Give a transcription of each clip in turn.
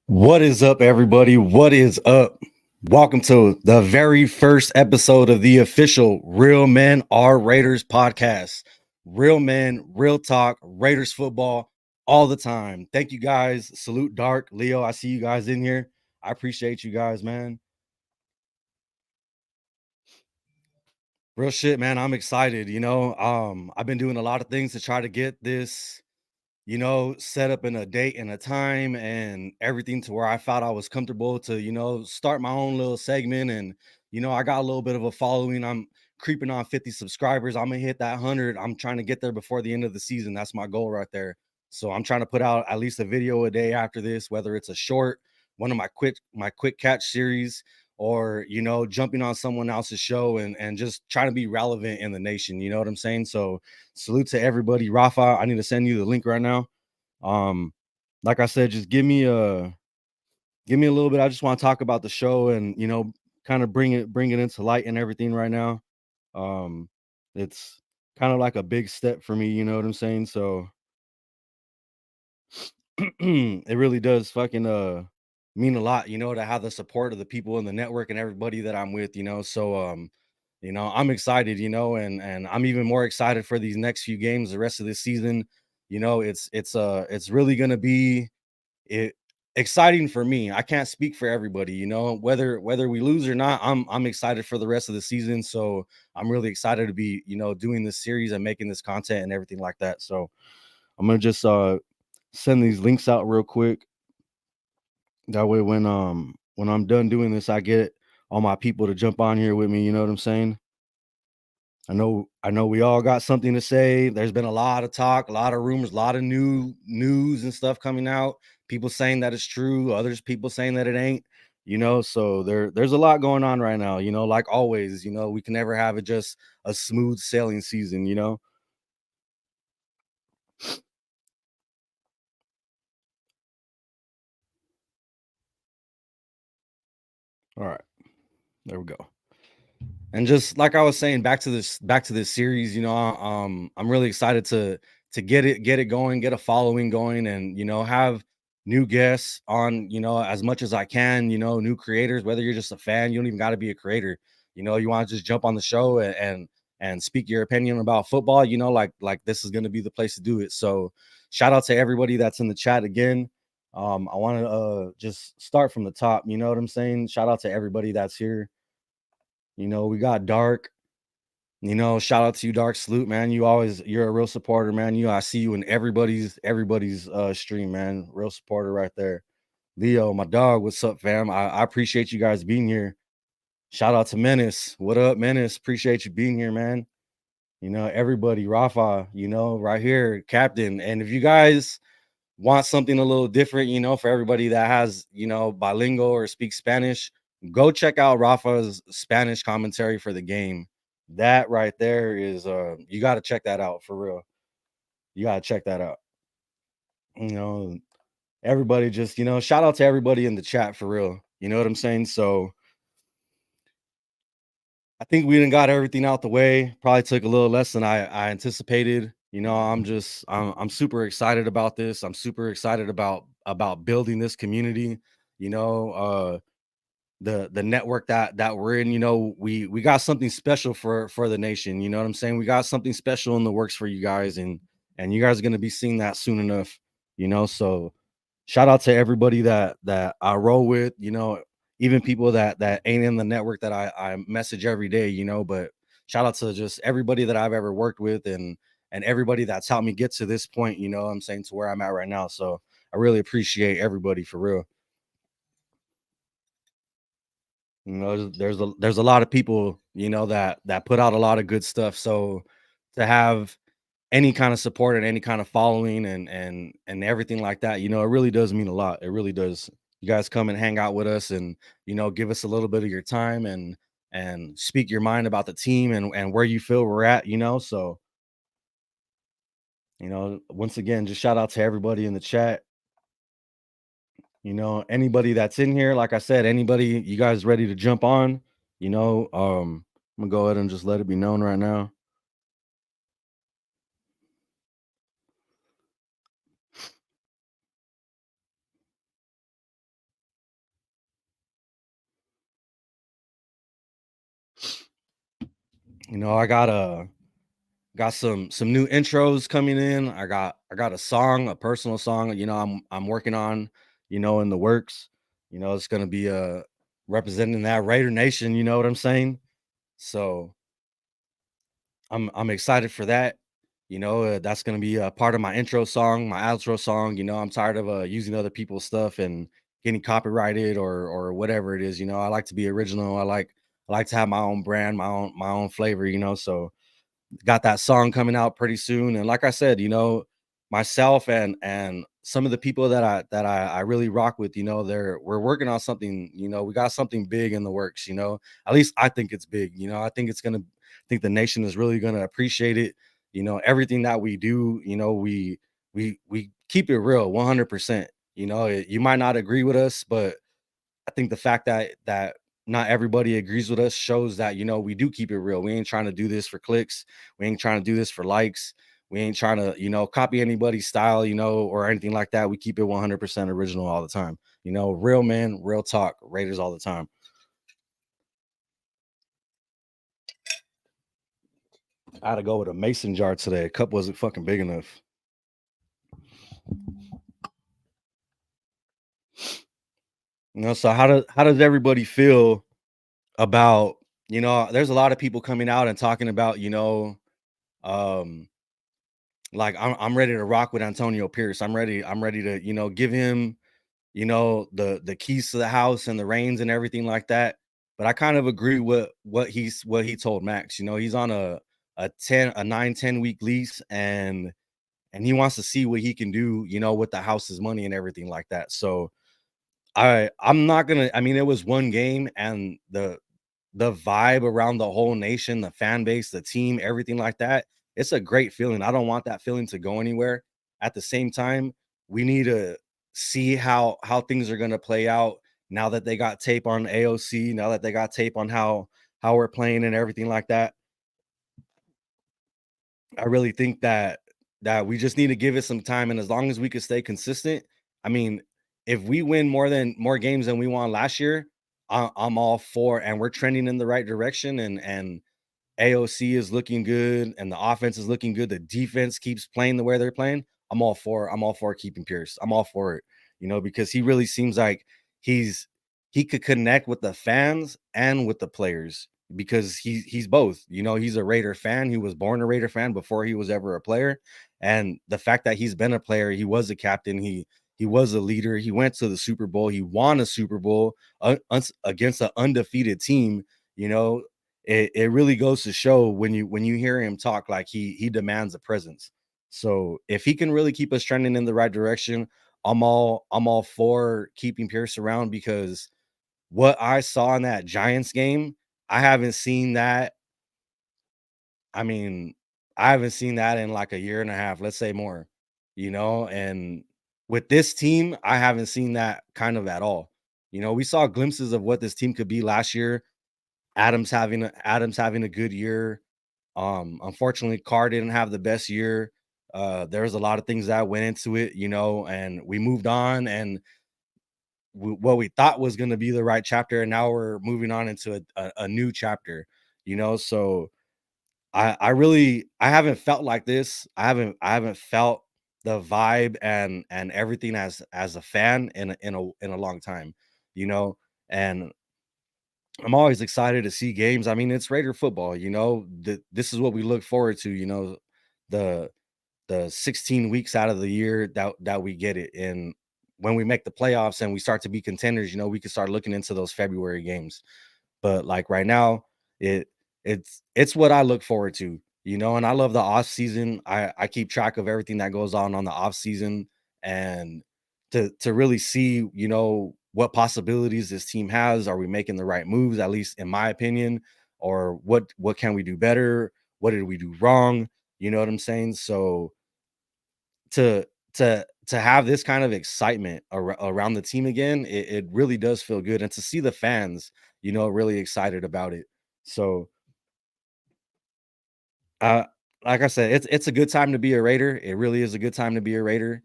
What is up, everybody? What is up? Welcome to the very first episode of the official RealMen R Raiders Podcast. Real men, real talk, Raiders football all the time. Thank you guys. Salute Dark, Leo. I see you guys in here. I appreciate you guys, man. Real shit, man. I'm excited. I've been doing a lot of things to try to get this set up in a date and a time and everything to where I felt I was comfortable to, start my own little segment. And, I got a little bit of a following. I'm creeping on 50 subscribers. I'm going to hit that 100. I'm trying to get there before the end of the season. That's my goal right there. So I'm trying to put out at least a video a day after this, whether it's a short, one of my quick catch series, or, jumping on someone else's show and just trying to be relevant in the nation. You know what I'm saying? So salute to everybody. Rafa, I need to send you the link right now. Like I said, just give me a little bit. I just want to talk about the show and, kind of bring it into light and everything right now. It's kind of like a big step for me, you know what I'm saying? So it really does fucking mean a lot, to have the support of the people in the network and everybody that I'm with, So I'm excited, and I'm even more excited for these next few games, the rest of this season. It's really gonna be it exciting for me. I can't speak for everybody, whether we lose or not. I'm excited for the rest of the season. So I'm really excited to be, doing this series and making this content and everything like that. So I'm gonna just send these links out real quick. That way when I'm done doing this, I get all my people to jump on here with me, you know what I'm saying? I know we all got something to say. There's been a lot of talk, a lot of rumors, a lot of new news and stuff coming out. People saying that it's true, others people saying that it ain't, so there's a lot going on right now, like always, we can never have it just a smooth sailing season. All right, there we go. And just like I was saying, back to this series, I'm really excited to get it going, get a following going, and have new guests on, as much as I can, new creators, whether you're just a fan, you don't even got to be a creator. You want to just jump on the show and speak your opinion about football, like this is gonna be the place to do it. So shout out to everybody that's in the chat again. I want to just start from the top, you know what I'm saying? Shout out to everybody that's here. We got Dark. Shout out to you, Dark Salute, man. You're a real supporter, man. I see you in everybody's stream, man. Real supporter right there. Leo, my dog, what's up, fam? I appreciate you guys being here. Shout out to Menace. What up, Menace? Appreciate you being here, man. Everybody, Rafa, right here, Captain. And if you guys want something a little different, for everybody that has, bilingual or speaks Spanish, go check out Rafa's Spanish commentary for the game. That right there is you got to check that out for real. You got to check that out. You know, everybody just, shout out to everybody in the chat for real. You know what I'm saying? So I think we didn't got everything out the way. Probably took a little less than I anticipated. I'm super excited about this. I'm super excited about building this community. You know, the network that we're in. We got something special for the nation. You know what I'm saying? We got something special in the works for you guys, and you guys are gonna be seeing that soon enough. So shout out to everybody that I roll with, even people that ain't in the network that I message every day, but shout out to just everybody that I've ever worked with and everybody that's helped me get to this point, what I'm saying, to where I'm at right now. So I really appreciate everybody for real. There's a lot of people, that put out a lot of good stuff. So to have any kind of support and any kind of following and everything like that, it really does mean a lot. It really does. You guys come and hang out with us and give us a little bit of your time and speak your mind about the team and where you feel we're at, so once again, just shout out to everybody in the chat. Anybody that's in here, like I said, anybody you guys ready to jump on, I'm gonna go ahead and just let it be known right now. I got some new intros coming in. I got a song, a personal song, I'm working on, in the works. It's gonna be representing that Raider Nation, you know what I'm saying? So I'm excited for that. That's gonna be a part of my intro song, my outro song. I'm tired of using other people's stuff and getting copyrighted or whatever it is. I like to be original. I like to have my own brand, my own flavor. So got that song coming out pretty soon. And like I said, myself and some of the people that I really rock with, we're working on something, we got something big in the works, At least I think it's big, I think I think the nation is really gonna appreciate it. Everything that we do, we keep it real 100%. You might not agree with us, but I think the fact that not everybody agrees with us shows that, we do keep it real. We ain't trying to do this for clicks. We ain't trying to do this for likes. We ain't trying to, copy anybody's style, or anything like that. We keep it 100% original all the time. Real men, real talk, Raiders all the time. I had to go with a mason jar today. A cup wasn't fucking big enough. So how does everybody feel about, there's a lot of people coming out and talking about, um like I'm ready to rock with Antonio Pierce. I'm ready to, give him, the keys to the house and the reins and everything like that. But I kind of agree with what he told Max. He's on a 9-10 week lease, and he wants to see what he can do, with the house's money and everything like that. So I'm not gonna. I mean, it was one game, and the vibe around the whole nation, the fan base, the team, everything like that. It's a great feeling. I don't want that feeling to go anywhere. At the same time, we need to see how things are gonna play out now that they got tape on AOC. Now that they got tape on how we're playing and everything like that. I really think that we just need to give it some time, and as long as we can stay consistent, I mean, if we win more games than we won last year, I'm all for, and we're trending in the right direction, and AOC is looking good, and the offense is looking good. The defense keeps playing the way they're playing. I'm all for keeping Pierce. I'm all for it, because he really seems like he's he could connect with the fans and with the players because he's both. He's a Raider fan. He was born a Raider fan before he was ever a player. And the fact that he's been a player, he was a captain, he was a leader. He went to the Super Bowl. He won a Super Bowl against an undefeated team. You know, it really goes to show when you hear him talk, like he demands a presence. So if he can really keep us trending in the right direction, I'm all for keeping Pierce around because what I saw in that Giants game, I haven't seen that. I mean, I haven't seen that in like a year and a half, let's say more, and with this team, I haven't seen that kind of at all. We saw glimpses of what this team could be last year. Adams having a good year. Unfortunately, Carr didn't have the best year. There's a lot of things that went into it, and we moved on, and what we thought was going to be the right chapter, and now we're moving on into a new chapter. So I haven't felt like this. I haven't felt the vibe and everything as a fan in a long time, you know, and I'm always excited to see games. I mean, it's Raider football, this is what we look forward to, the the 16 weeks out of the year that we get it. And when we make the playoffs and we start to be contenders, we can start looking into those February games. But like right now, it it's what I look forward to, and I love the off season. I keep track of everything that goes on the off season, and to really see, what possibilities this team has. Are we making the right moves, at least in my opinion, or what can we do better? What did we do wrong? You know what I'm saying? So to to have this kind of excitement around the team again, it really does feel good, and to see the fans, really excited about it. So, uh, like I said, it's a good time to be a Raider. It really is a good time to be a Raider,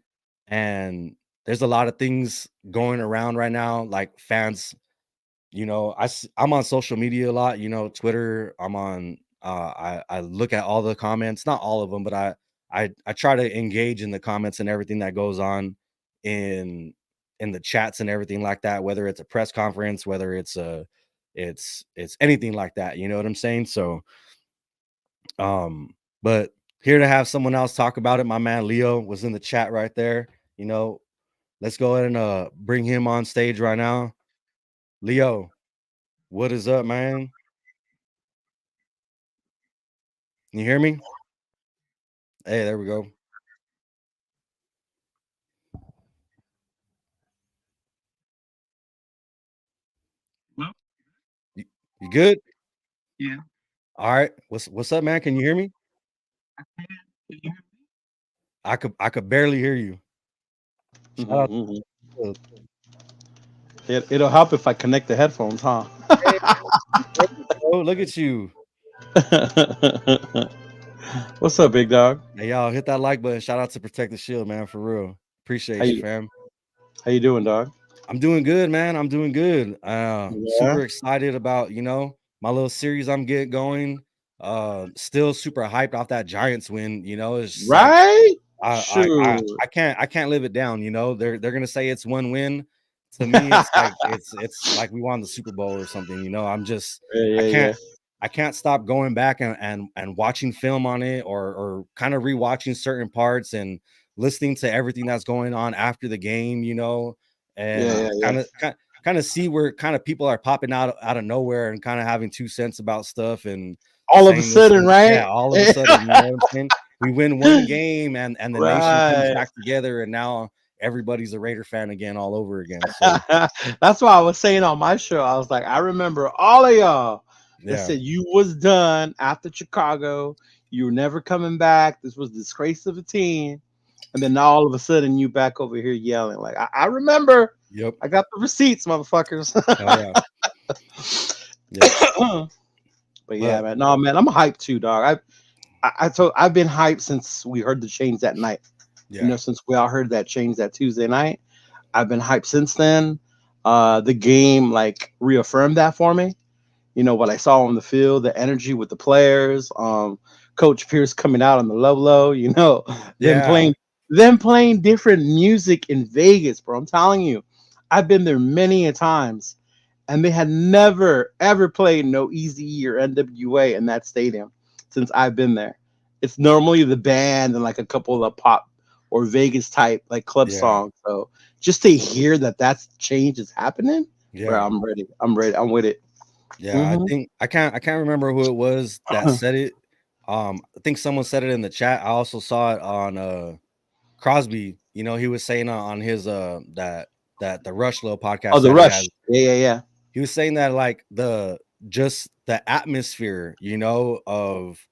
and there's a lot of things going around right now, like fans. I'm on social media a lot, Twitter. I'm on I look at all the comments, not all of them, but I try to engage in the comments and everything that goes on in in the chats and everything like that, whether it's a press conference, whether it's anything like that, you know what I'm saying? So but here to have someone else talk about it, my man Leo was in the chat right there. You know, let's go ahead and bring him on stage right now. Leo, what is up, man? Can you hear me? Hey, there we go. Well, You, you good? yeah, All right. What's up, man? Can you hear me? I can. Can you hear me? I could barely hear you. Shout out Mhm. to It'll help if I connect the headphones, huh? Hey, there you go. Look at you. What's up, big dog? Hey, y'all, hit that like button. Shout out to Protect the Shield, man, for real. How Appreciate you, you fam. how you doing, dog? I'm doing good, man. I'm doing good. Yeah. Super excited about, my little series I'm getting going. Still super hyped off that Giants win. It's just like Right? I I I, Shoot. I can't live it down. They're gonna say it's one win. To me, it's like it's like we won the Super Bowl or something. I'm just Yeah, I yeah, yeah. can't I can't stop going back and watching film on it or kind of rewatching certain parts and listening to everything that's going on after the game. Yeah, And yeah, yeah. kind of see where kind of people are popping out of nowhere and kind of having 2 cents about stuff and All of a saying this sudden, and right? yeah, all of a sudden, you know what I'm saying? We win one game and the nation comes Right. back together and now everybody's a Raider fan again all over again. So That's why I was saying on my show, I was like, I remember all of y'all that yeah. said you was done after Chicago. You were never coming back. This was disgrace of a team. And then now all of a sudden you back over here yelling. Like, I remember. Yep. I got the receipts, motherfuckers. Oh yeah. Yep. But yeah, But man. No, man, I'm hyped too, dog. I've been hyped since we heard the change that night. yeah. Since we all heard that change that Tuesday night. I've been hyped since then. The game like reaffirmed that for me. What I saw on the field, the energy with the players, Coach Pierce coming out on the low, them Yeah. playing them playing different music in Vegas, bro. I'm telling you, I've been there many a times, and they had never ever played no Easy or NWA in that stadium since I've been there. It's normally the band and like a couple of pop or Vegas type like club Yeah. songs. So just to hear that that's change is happening, bro, Yeah. I'm ready. I'm ready. I'm with it. Yeah. I Hmm. think I can't remember who it was that said it. I think someone said it in the chat. I also saw it on Crosby. He was saying on his that the Rush Low Oh, podcast the that he has. Rush. Yeah, yeah, yeah. He was saying that like the atmosphere, of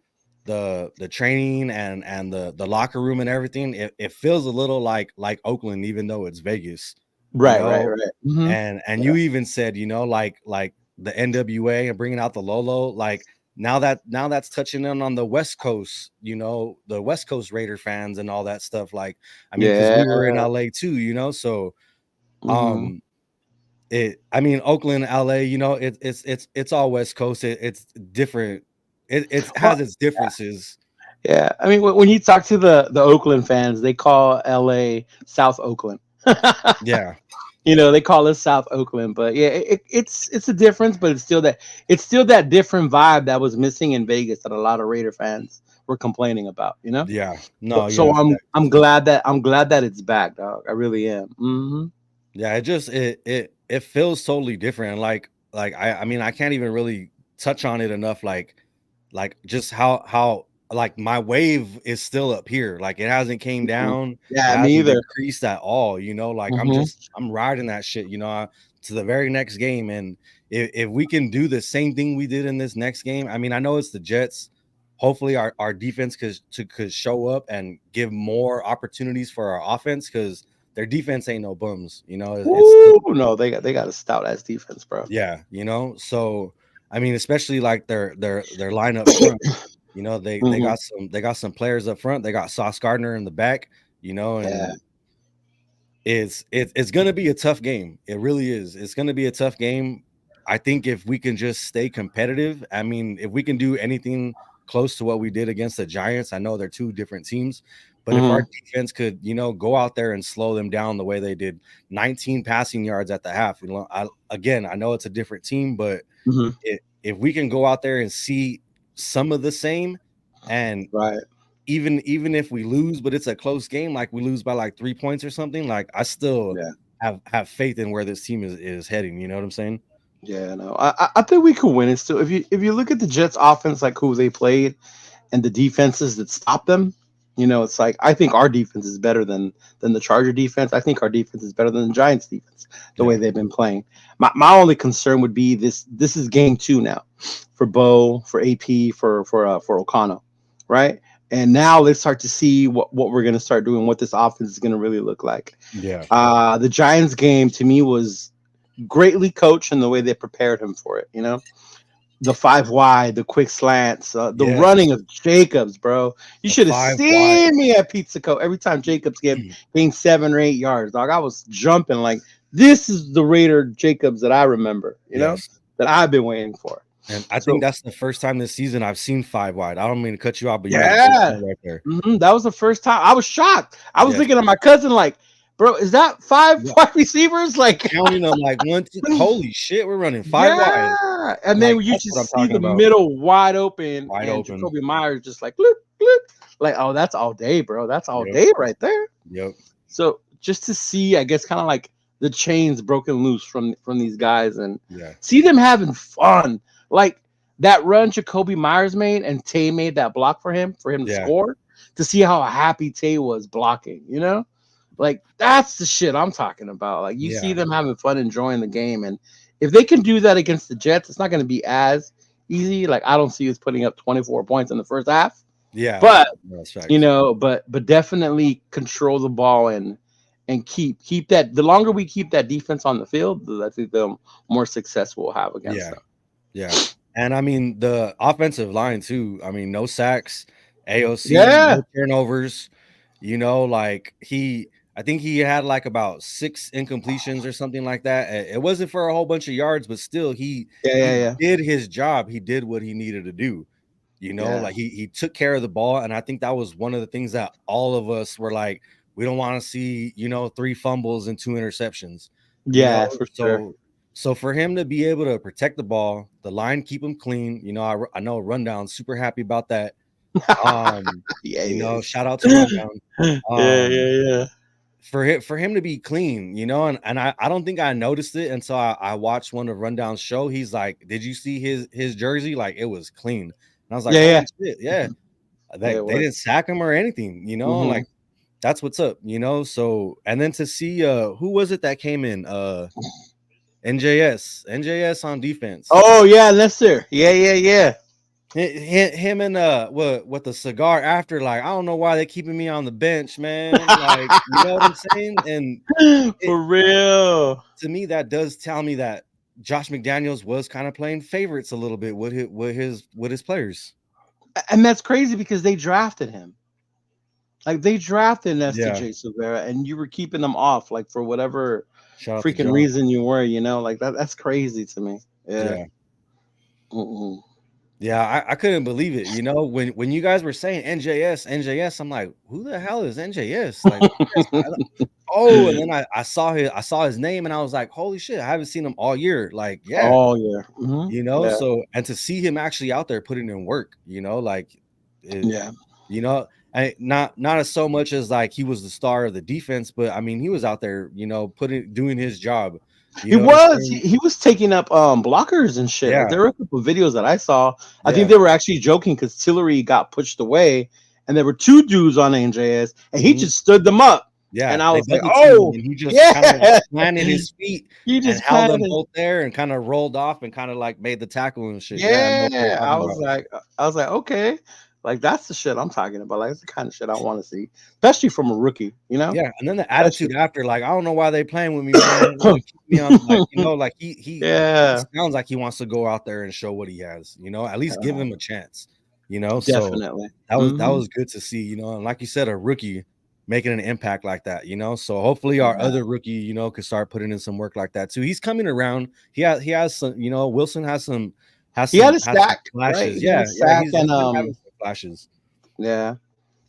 the training and the locker room and everything, it feels a little like Oakland, even though it's Vegas, you Right, right, know. right. Hmm. And you even said, like the NWA and bringing out the Lolo, like now that's touching in on the West Coast, the West Coast Raider fans and all that stuff. Like, I mean, because Yeah. we were in LA too, so Hmm. um I mean, Oakland, LA, it's all West Coast. It's different. It Well, has its differences. yeah. I mean, when you talk to the Oakland fans, they call LA South Oakland. Yeah, They call us South Oakland, but yeah, it's a difference, but it's still that different vibe that was missing in Vegas that a lot of Raider fans were complaining about. yeah. So, No, so yeah, I'm glad that it's back, dog. I really am. Hmm. yeah. It feels totally different. Like I mean, I can't even really touch on it enough. Like just how like my wave is still up here. Like it hasn't came down. It Yeah, me hasn't either. decreased at all. Like Hmm. I'm riding that shit. To the very next game, and if we can do the same thing we did in this next game, I mean, I know it's the Jets. Hopefully, our defense could show up and give more opportunities for our offense because their defense ain't no bums. It's still Woo! No, they got a stout ass defense, bro. yeah. So I mean, especially like their line up front. They Hmm. got some players up front. They got Sauce Gardner in the back. Yeah. And it's gonna be a tough game. It really is. It's gonna be a tough game. I think if we can just stay competitive, I mean, if we can do anything close to what we did against the Giants, I know they're two different teams, but if our Hmm. defense could, go out there and slow them down the way they did, 19 passing yards at the half. I know it's a different team, but Hmm. if we can go out there and see some of the same, and Right. even if we lose, but it's a close game, like we lose by like 3 points or something, like I still Yeah. have faith in where this team is heading. You know what I'm saying? Yeah. No, I think we could win it still. If you look at the Jets offense, like who they played and the defenses that stop them, it's like I think our defense is better than the Charger defense. I think our defense is better than the Giants defense. The way Yeah, they've been playing. My only concern would be this. This is game two now for Bo, for AP, for O'Connell, right? And now let's start to see what we're gonna start doing, what this offense is gonna really look like. yeah, The Giants game to me was greatly coached in the way they prepared him for it. The 5 wide, the quick slants, the Yes, running of Jacobs, bro. You the should have 5 wide. seen me at Pizzico every time Jacobs gained 7 or 8 yards, dog. I was jumping like this is the Raider Jacobs that I remember, Yes. that I've been waiting for. And I think So that's the first time this season I've seen 5 wide. I don't mean to cut you off, but you made a great yeah, point right there. that was the first time I was shocked. I was Yes. looking at my cousin like, bro, is that five Yeah. wide receivers? Like, Counting them like 1, 2, holy shit, we're running 5 wide. yeah. And Like, then you that's just what I'm see talking the about. middle wide open Wide and open. Jacoby Myers just like, look, look. Like, oh, that's all day, bro. That's all Yep. day right there. Yep. So just to see, I guess, kind of like the chains broken loose from these guys and Yeah. see them having fun. Like that run Jacoby Myers made and Tay made that block for him to Yeah. score, to see how happy Tay was blocking, Like that's the shit I'm talking about. Like you see Yeah. them having fun, enjoying the game. And if they can do that against the Jets, it's not going to be as easy. Like I don't see us putting up 24 points in the first half. Yeah. But That's facts. but definitely control the ball and keep that. The longer we keep that defense on the field, I think the more success we'll have against Yeah. them. Yeah. And I mean the offensive line too. I mean, no sacks, AOC, Yeah. no turnovers. Like I think he had like about 6 incompletions or something like that. It wasn't for a whole bunch of yards, but still he Yeah. did his job. He did what he needed to do. Yeah. Like he took care of the ball. And I think that was one of the things that all of us were like, we don't want to see, 3 fumbles and 2 interceptions. Yeah, for sure. So for him to be able to protect the ball, the line keep him clean. I know Rundown super happy about that. Yeah. Shout out to Rundown. Yeah. For him to be clean, and I don't think I noticed it until I watched one of Rundown's show. He's like, did you see his jersey? Like it was clean. And I was like, Yeah, holy shit, yeah. They didn't sack him or anything, like that's what's up, So and then to see who was it that came in? NJS on defense. Oh yeah, Lester. Yeah. Him and what the cigar after, like, I don't know why they keeping me on the bench, man. Like, you know what I'm saying? And For real. To me, that does tell me that Josh McDaniels was kind of playing favorites a little bit with his players. And that's crazy because they drafted him. Like they drafted Nestor J. Silvera, and you were keeping them off, like for whatever freaking reason you were, like that's crazy to me. Yeah. Yeah, I couldn't believe it. When you guys were saying NJS, I'm like, who the hell is NJS? Like, and then I saw his name, and I was like, holy shit, I haven't seen him all year. Like, yeah, all year. Mm-hmm. So and to see him actually out there putting in work, not as so much as like he was the star of the defense, but I mean he was out there, doing his job. He was taking up blockers and shit. Yeah. Like, there were a couple of videos that I saw. I think they were actually joking because Tillery got pushed away, and there were 2 dudes on NJS, and he just stood them up. Yeah, and I was like, oh, and he just kind of planted his feet. He just held them both there and kind of rolled off and kind of like made the tackle and shit. Yeah, I was like, okay. Like that's the shit I'm talking about. Like that's the kind of shit I want to see, especially from a rookie, Yeah, and then the attitude after, like, I don't know why they playing with me, man. Like he sounds like he wants to go out there and show what he has. At least give him a chance. Definitely. So that was good to see. And like you said, a rookie making an impact like that. So hopefully our other rookie, could start putting in some work like that too. He's coming around. He has some. Wilson has some. He had a stack flashes. Right? He's and having some flashes. Yeah,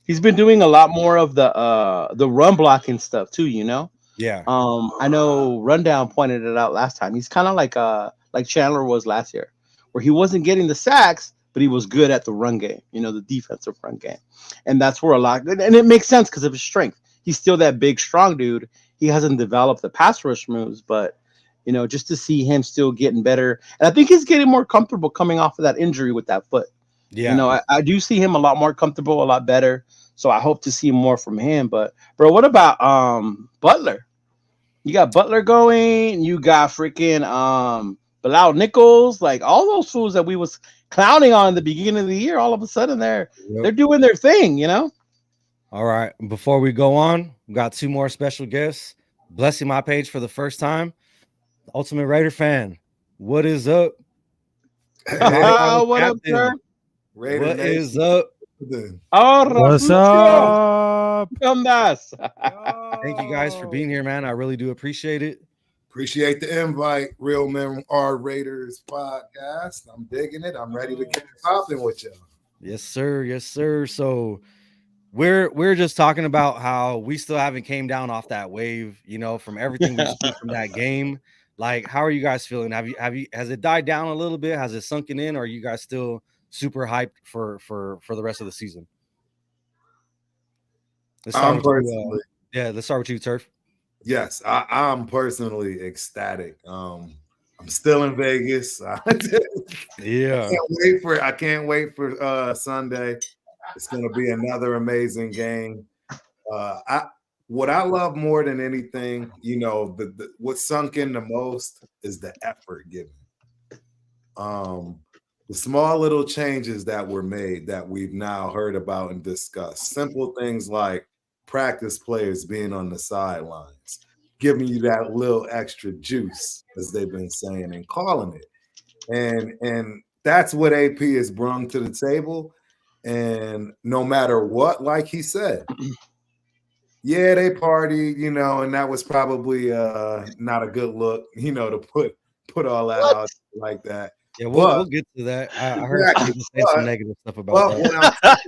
he's been doing a lot more of the run blocking stuff too. Yeah. I know Rundown pointed it out last time. He's kind of like Chandler was last year, where he wasn't getting the sacks, but he was good at the run game. The defensive run game, and that's where and it makes sense because of his strength. He's still that big, strong dude. He hasn't developed the pass rush moves, but just to see him still getting better, and I think he's getting more comfortable coming off of that injury with that foot. Yeah, I do see him a lot more comfortable, a lot better. So I hope to see more from him. But bro, what about Butler? You got Butler going. You got freaking Bilal Nichols, like all those fools that we was clowning on in the beginning of the year. All of a sudden, they're doing their thing. All right. Before we go on, we got 2 more special guests blessing my page for the first time. Ultimate Raider fan. What is up? Hey, Longtime What up, sir? captain. Raider What is Nation. up? Oh, What's Rafucio, up? ¿qué ondas? Thank you guys for being here, man. I really do appreciate it. Appreciate the invite, RealMen R Raiders Podcast. I'm digging it. I'm ready to get popping with y'all. Yes, sir. Yes, sir. So we're just talking about how we still haven't came down off that wave, from everything we've seen from that game. Like, how are you guys feeling? Has it died down a little bit? Has it sunken in, or are you guys still super hyped for the rest of the season? Let's start I'm with you, personally, let's start with you, Turf. yes, I'm personally ecstatic. I'm still in Vegas. Yeah. I can't wait for Sunday. It's gonna be another amazing game. What I love more than anything, what sunk in the most is the effort given. The small little changes that were made that we've now heard about and discussed. Simple things like practice players being on the sidelines, giving you that little extra juice, as they've been saying and calling it. And that's what AP has brung to the table. And no matter what, like he said, yeah, they party, and that was probably not a good look, to put all that out like that. Yeah, we'll get to that. I heard people say some negative stuff about that.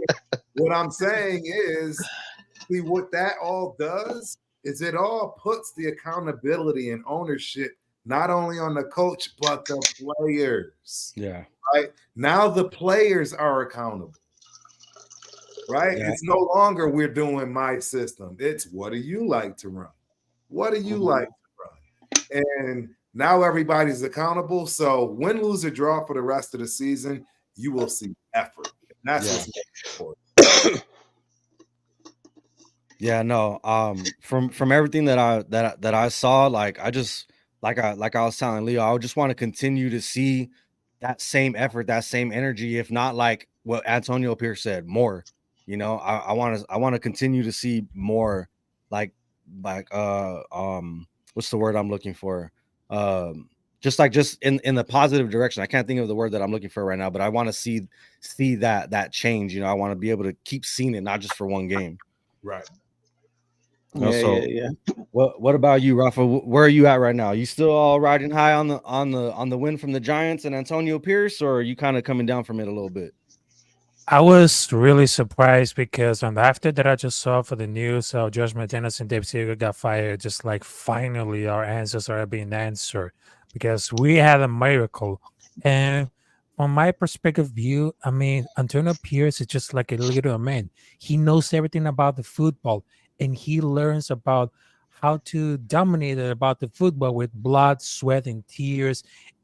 What I'm saying is, see, what that all does is it all puts the accountability and ownership not only on the coach but the players. Yeah. Right now, the players are accountable. Right? Yeah. It's no longer we're doing my system. It's what do you like to run? What do you like to run? And now everybody's accountable. So win, lose, or draw for the rest of the season, you will see effort. And that's what's important. Yeah, no. From everything that I saw, like I was telling Leo, I just want to continue to see that same effort, that same energy, if not like what Antonio Pierce said, more. I want to continue to see more, like what's the word I'm looking for? Just in the positive direction. I can't think of the word that I'm looking for right now, but I want to see that change. I want to be able to keep seeing it, not just for one game. Right. Yeah. What about you, Rafa? Where are you at right now? You still all riding high on the win from the Giants and Antonio Pierce, or are you kind of coming down from it a little bit? I was really surprised because on the after that I just saw for the news how Josh McDaniels and Dave Seager got fired, just like finally our answers are being answered because we had a miracle. And from my perspective view, I mean, Antonio Pierce is just like a little man. He knows everything about the football and he learns about how to dominate it about the football with blood, sweat, and tears.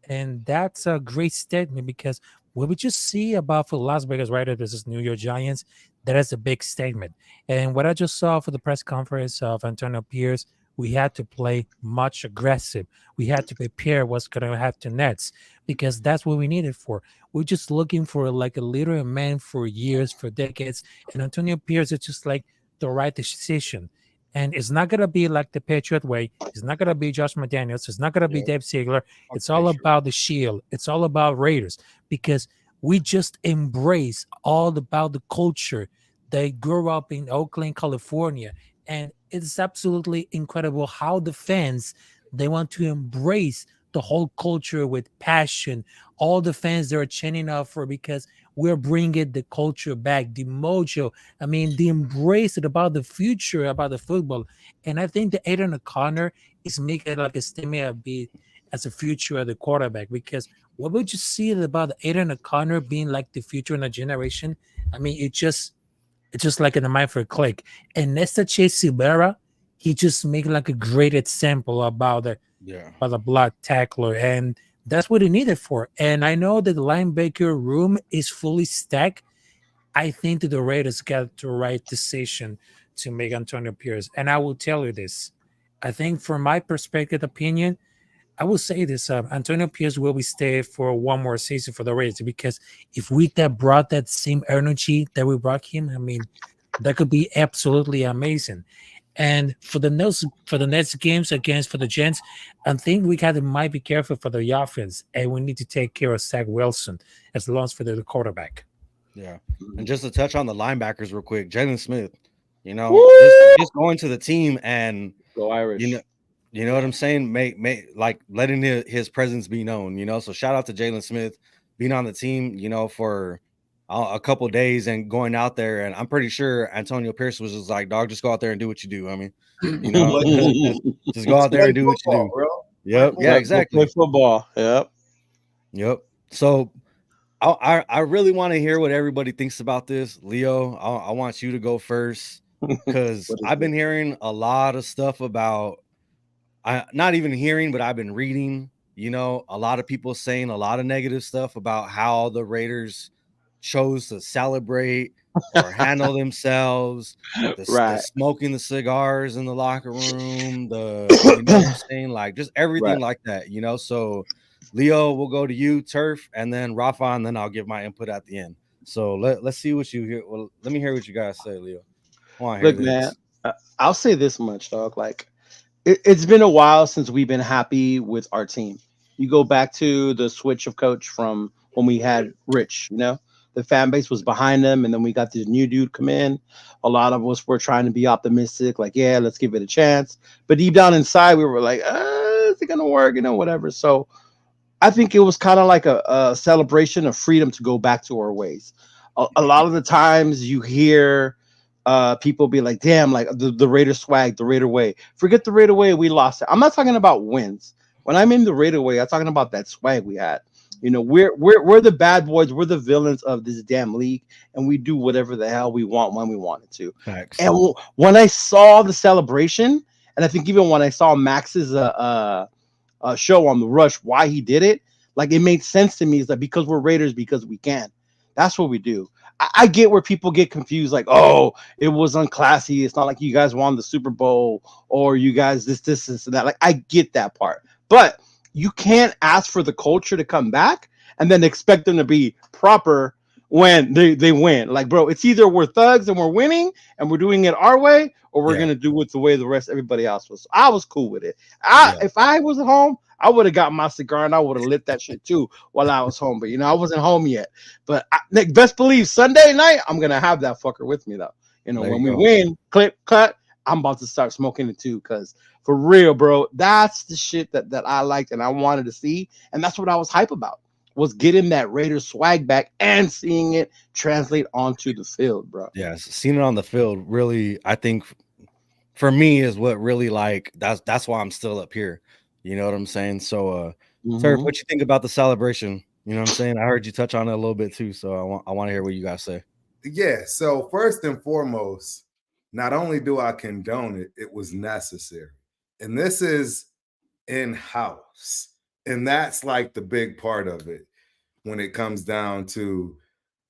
And that's a great statement because what we just see about for Las Vegas Raiders versus New York Giants, that is a big statement. And what I just saw for the press conference of Antonio Pierce, we had to play much aggressive. We had to prepare what's going to happen next because that's what we needed for. We're just looking for like a leader and man for years, for decades. And Antonio Pierce is just like the right decision. And it's not going to be like the Patriot way. It's not going to be Josh McDaniels. It's not going to be Dave Ziegler. It's all about the Shield. It's all about Raiders because we just embrace all about the culture. They grew up in Oakland, California. And it's absolutely incredible how the fans, they want to embrace the whole culture with passion. All the fans they are chanting out for because we're bringing the culture back, the mojo. I mean, the embrace it about the future, about the football. And I think the Aiden O'Connor is making like a statement as a future of the quarterback because what would you see about Aiden O'Connor being like the future in a generation? I mean, it's just like in the mind for a click. And Nesta Chase Silvera, he just make like a great example about the block tackler, and that's what he needed for. And I know that the linebacker room is fully stacked. I think that the Raiders got the right decision to make Antonio Pierce. And I will tell you this. I think from my perspective, opinion, I will say this: Antonio Pierce will be stay for one more season for the Raiders because if we that brought that same energy that we brought him, I mean, that could be absolutely amazing. And for the next games against for the Gents, I think we got to might be careful for the offense, and we need to take care of Zach Wilson as long as for the quarterback. Yeah. And just to touch on the linebackers real quick, Jalen Smith, Woo! just going to the team and Go you know Irish. you know what I'm saying? Make like letting his presence be known. So shout out to Jalen Smith being on the team, for a couple days and going out there. And I'm pretty sure Antonio Pierce was just like, dog, just go out there and do what you do. I mean, just, just go out there Play and do what you football, do. bro. Yep. Play Yeah, Yep, go play exactly. football. Yep. Yep. So I really want to hear what everybody thinks about this. Leo, I want you to go first because What is I've it? been hearing a lot of stuff about not even hearing, but I've been reading, a lot of people saying a lot of negative stuff about how the Raiders chose to celebrate or handle themselves, the Right, smoking the cigars in the locker room, you know what I'm saying? Like just everything right. like that. So Leo, we'll go to you, Turf, and then Rafa, and then I'll give my input at the end. So let's see what you hear. Well, let me hear what you guys say, Leo. I want to hear Look, man, this. I'll say this much, dog. Like, it's been a while since we've been happy with our team. You go back to the switch of coach from when we had Rich, the fan base was behind them, and then we got this new dude come in. A lot of us were trying to be optimistic, like, yeah, let's give it a chance. But deep down inside, we were like, is it gonna work? Whatever. So I think it was kind of like a celebration of freedom to go back to our ways. A lot of the times you hear people be like, damn, like the Raider swag, the Raider way. Forget the Raider way, we lost it. I'm not talking about wins. When I'm in the Raider way, I'm talking about that swag we had. We're the bad boys, we're the villains of this damn league, and we do whatever the hell we want when we want it to. Facts. And when I saw the celebration, and I think even when I saw Max's show on the Rush, why he did it, like it made sense to me. Is that because we're Raiders, because we can. That's what we do. I get where people get confused, like, oh, it was unclassy. It's not like you guys won the Super Bowl or you guys this, and that. Like, I get that part. But you can't ask for the culture to come back and then expect them to be proper when they win. Like, bro, it's either we're thugs and we're winning and we're doing it our way, or we're Yeah. gonna do it the way the rest everybody else was. I was cool with it. Yeah. If I was at home, I would have got my cigar and I would have lit that shit too while I was home. But I wasn't home yet. But best believe Sunday night, I'm gonna have that fucker with me though. There When you we go. win, clip, cut, I'm about to start smoking it too. Cause for real, bro, that's the shit that I liked and I wanted to see. And that's what I was hype about. Was getting that Raiders swag back and seeing it translate onto the field, bro. Yes, seeing it on the field really, I think for me is what really like that's why I'm still up here. You know what I'm saying? So Turf, Mm-hmm. what you think about the celebration? You know what I'm saying? I heard you touch on it a little bit too, so I want to hear what you guys say. Yeah. So first and foremost, not only do I condone it, it was necessary. And this is in-house. And that's like the big part of it when it comes down to,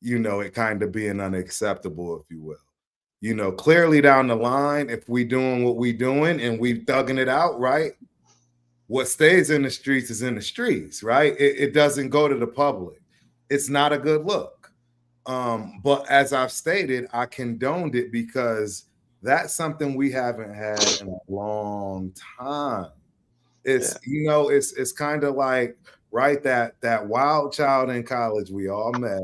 it kind of being unacceptable, if you will. Clearly down the line, if we doing what we doing and we thugging it out, right? What stays in the streets is in the streets, right? It doesn't go to the public. It's not a good look. But as I've stated, I condoned it because that's something we haven't had in a long time. It's it's kind of like right that wild child in college we all met,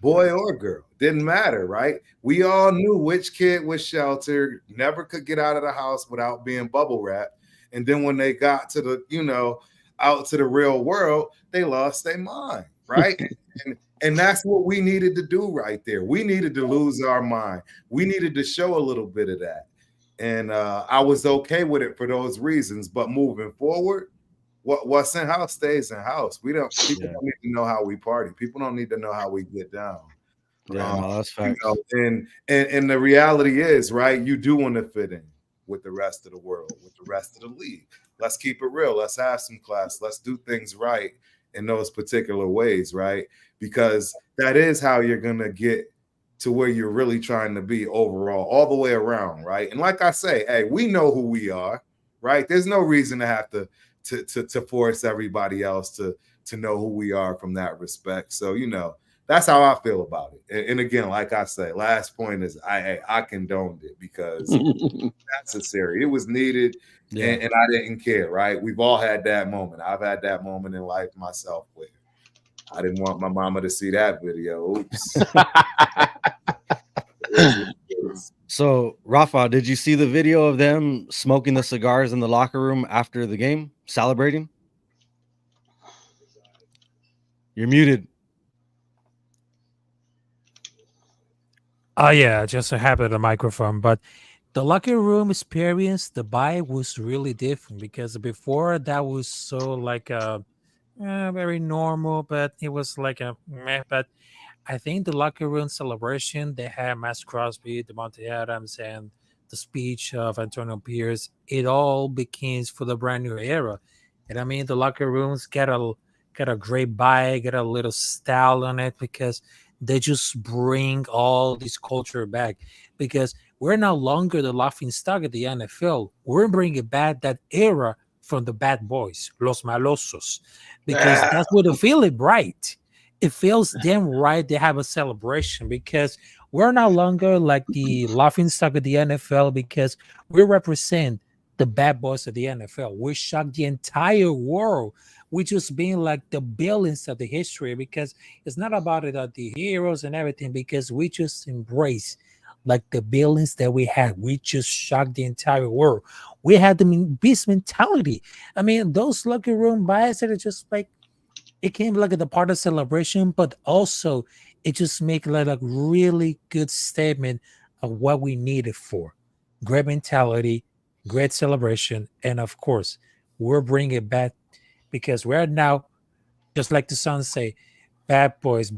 boy or girl, didn't matter, right? We all knew which kid was sheltered, never could get out of the house without being bubble wrapped. And then when they got to the, out to the real world, they lost their mind, right? And that's what we needed to do right there. We needed to lose our mind. We needed to show a little bit of that. And I was okay with it for those reasons. But moving forward, what's in house stays in house. People Yeah. don't need to know how we party. People don't need to know how we get down. Yeah, no, that's facts. And the reality is, right, you do want to fit in with the rest of the world, with the rest of the league. Let's keep it real. Let's have some class. Let's do things right in those particular ways, right? Because that is how you're going to get to where you're really trying to be overall, all the way around, right? And like I say, hey, we know who we are, right? There's no reason to have to force everybody else to know who we are from that respect. So, That's how I feel about it. And again, like I say, last point is I condoned it because necessary. It was needed, Yeah. and I didn't care. Right? We've all had that moment. I've had that moment in life myself where I didn't want my mama to see that video. Oops. So, Rafa, did you see the video of them smoking the cigars in the locker room after the game, celebrating? You're muted. Oh yeah, just a habit of the microphone. But the locker room experience, the vibe was really different because before that was so like very normal, but it was like a meh. But I think the locker room celebration they had Max Crosby, Devontae Adams, and the speech of Antonio Pierce, it all begins for the brand new era. And I mean, the locker rooms get a great vibe, get a little style on it because they just bring all this culture back. Because we're no longer the laughing stock of the NFL. We're bringing back that era from the bad boys, los malosos, because Yeah. that's what it feels right. It feels damn right they have a celebration because we're no longer like the laughing stock of the NFL because we represent the bad boys of the NFL. We shock the entire world. We just being like the villains of the history because it's not about it the heroes and everything because we just embrace like the villains that we had. We just shocked the entire world. We had the beast mentality. I mean, those locker room bias that are just like it came like at the part of celebration, but also it just make like a really good statement of what we need it for. Great mentality, great celebration, and of course, we're bringing it back because we're now, just like the song say, bad boys,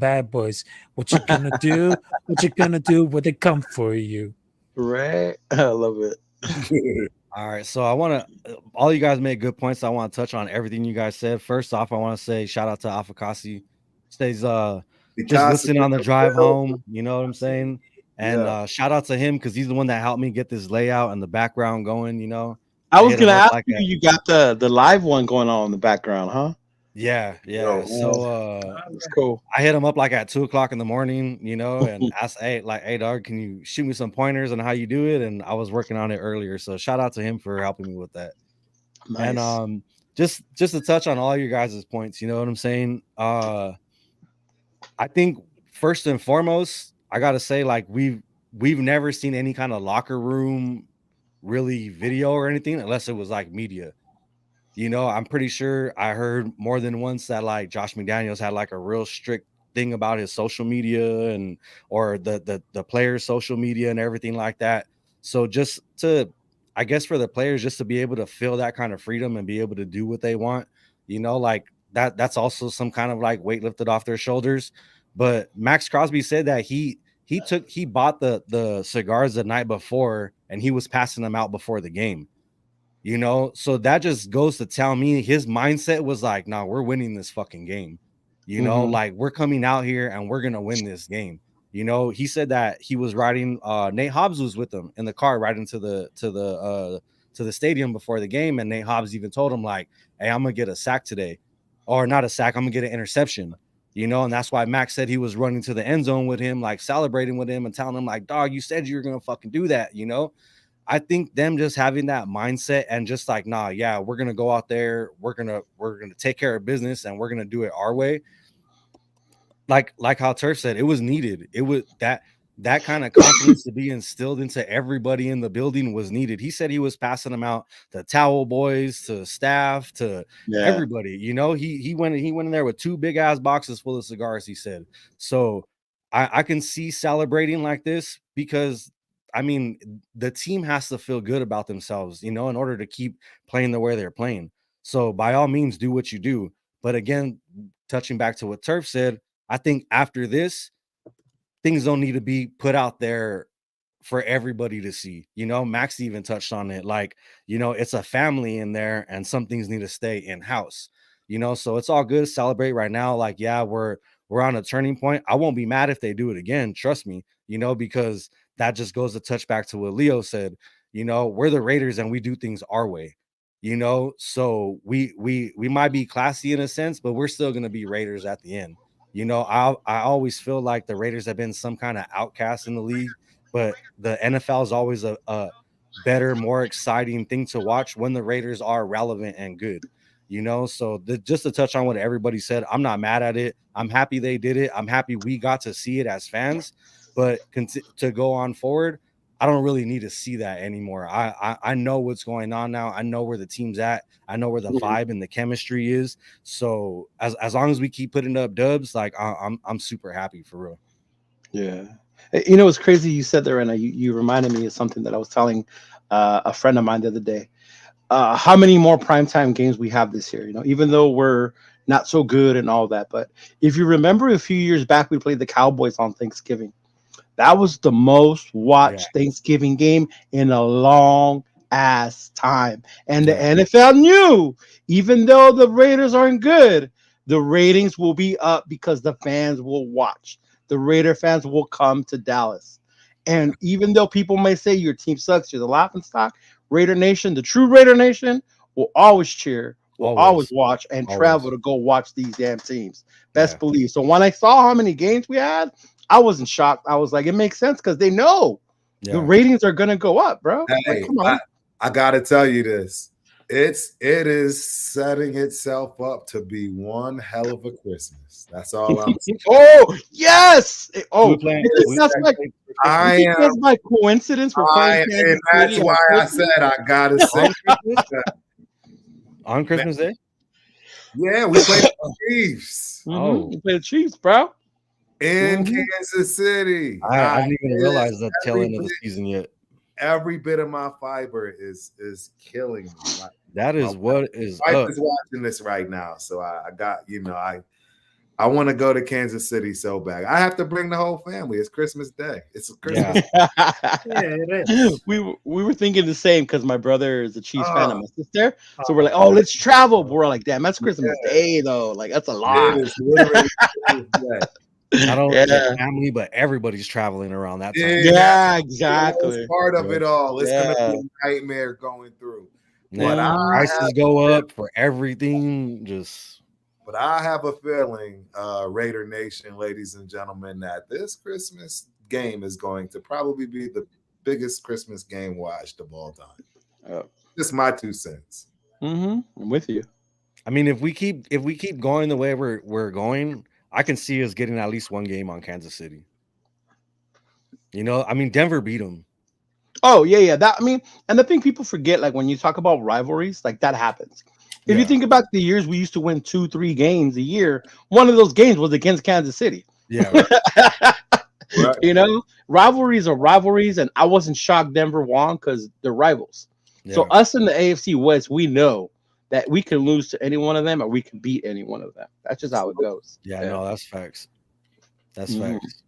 what you gonna do? What you gonna do when they come for you? Right? I love it. All right, so I want to. All you guys made good points. I want to touch on everything you guys said. First off, I want to say shout out to Afakasi. Stays just Because listening on the drive home. You know what I'm saying? And yeah. shout out to him because he's the one that helped me get this layout and the background going. You know, I I was hit him gonna up ask like you, that. you got the live one going on in the background, huh? Yeah. Yo, So That's cool. I hit him up like at 2 o'clock in the morning, you know, and asked, hey, dog, can you shoot me some pointers on how you do it? And I was working on it earlier. So shout out to him for helping me with that. And Nice. just to touch on all your guys' points, you know what I'm saying? I think first and foremost, I gotta say, like, we've never seen any kind of locker room really video or anything unless it was like media. You know, I'm pretty sure I heard more than once that like Josh McDaniels had like a real strict thing about his social media and or the players' social media and everything like that. So just to I guess for the players just to be able to feel that kind of freedom and be able to do what they want, you know, like that's also some kind of like weight lifted off their shoulders. But Max Crosby said that he bought the cigars the night before and he was passing them out before the game, you know, so that just goes to tell me his mindset was like, no, we're winning this fucking game. You know, Mhm. like we're coming out here and we're gonna win this game. You know, he said that he was riding Nate Hobbs was with him in the car riding to the stadium before the game. And Nate Hobbs even told him, like, hey, I'm gonna get a sack today. Or not a sack, I'm gonna get an interception. You know, and that's why Max said he was running to the end zone with him, like celebrating with him and telling him, like, dog, you said you were gonna fucking do that, you know. I think them just having that mindset and just like, nah, yeah, we're gonna go out there, we're gonna take care of business and we're gonna do it our way. Like how Turf said, it was needed. It was that kind of confidence to be instilled into everybody in the building was needed. He said he was passing them out to towel boys, to staff, to Yeah. everybody. You know, he went in there with 2 big ass boxes full of cigars. He said so. I can see celebrating like this because I mean the team has to feel good about themselves, you know, in order to keep playing the way they're playing. So by all means, do what you do. But again, touching back to what Turf said, I think after this, things don't need to be put out there for everybody to see. You know, Max even touched on it. Like, you know, it's a family in there and some things need to stay in house. You know, so it's all good to celebrate right now. Like, yeah, we're on a turning point. I won't be mad if they do it again. Trust me, you know, because that just goes to touch back to what Leo said. You know, we're the Raiders and we do things our way. You know, so we might be classy in a sense, but we're still gonna be Raiders at the end. You know, I always feel like the Raiders have been some kind of outcast in the league, but the NFL is always a better, more exciting thing to watch when the Raiders are relevant and good. You know, so just to touch on what everybody said, I'm not mad at it. I'm happy they did it. I'm happy we got to see it as fans. But to go on forward, I don't really need to see that anymore. I know what's going on now. I know where the team's at. I know where the Mhm. vibe and the chemistry is. So as long as we keep putting up dubs, like I'm super happy for real. Yeah. You know, it's crazy you said there, and you reminded me of something that I was telling a friend of mine the other day. How many more primetime games we have this year? You know, even though we're not so good and all that, but if you remember a few years back, we played the Cowboys on Thanksgiving. That was the most Yeah, watched Thanksgiving game in a long ass time. And the yeah, NFL knew, even though the Raiders aren't good, the ratings will be up because the fans will watch. The Raider fans will come to Dallas. And even though people may say your team sucks, you're the laughing stock, Raider Nation, the true Raider Nation, will always cheer, will always always, watch, and travel always. to go watch these damn teams. Best Yeah, believe. So when I saw how many games we had, I wasn't shocked. I was like, it makes sense because they know the yeah. ratings are gonna go up, bro. Like, Hey, come I, on. I gotta tell you this. It is setting itself up to be one hell of a Christmas. That's all I'm saying. Oh yes. We Oh, playing. you think We that's playing by for you Christmas I think am that's by coincidence we're playing and Kansas that's City on why I Christmas? said I gotta say on Christmas. that. On Man, Christmas Day. yeah, we played the Chiefs Oh, We play the Chiefs, bro. in hmm Kansas City. I didn't even It is realize the tail every end of the bit season yet. every bit of my fiber is killing me. Like That my is what is wife up. is watching this right now, so I got I want to go to Kansas City so bad. I have to bring the whole family. It's Christmas Day. It's a Yeah, Christmas. Yeah, it is. we were thinking the same because my brother is a Chiefs fan Oh, and my sister. So we're oh, like, oh, let's travel. But we're like, damn, that's Christmas yeah, Day though. Like that's a it lot. is literally Christmas Day. not only the Yeah. family, but everybody's traveling around that time. And that's Yeah, the worst exactly. part of Yeah, it all. It's gonna be Yeah. a nightmare going through. But yeah. I Mhm. have Prices go up for everything. Just but I have a feeling, Raider Nation, ladies and gentlemen, that this Christmas game is going to probably be the biggest Christmas game watched of all time. Oh. Just my 2 cents. I'm with you. I mean, if we keep going the way we're going, I can see us getting at least one game on Kansas City. You know, I mean, Denver beat them. Oh yeah, yeah. That I mean, and the thing people forget, like when you talk about rivalries, like that happens. If you Yeah, think about the years we used to win 2, 3 games a year, one of those games was against Kansas City. yeah, Right. You know, rivalries are rivalries, and I wasn't shocked Denver won because they're rivals. So yeah, us in the AFC West, we know that we can lose to any one of them, or we can beat any one of them. That's just how it goes. yeah. Yeah. No, that's facts. That's Mhm. facts.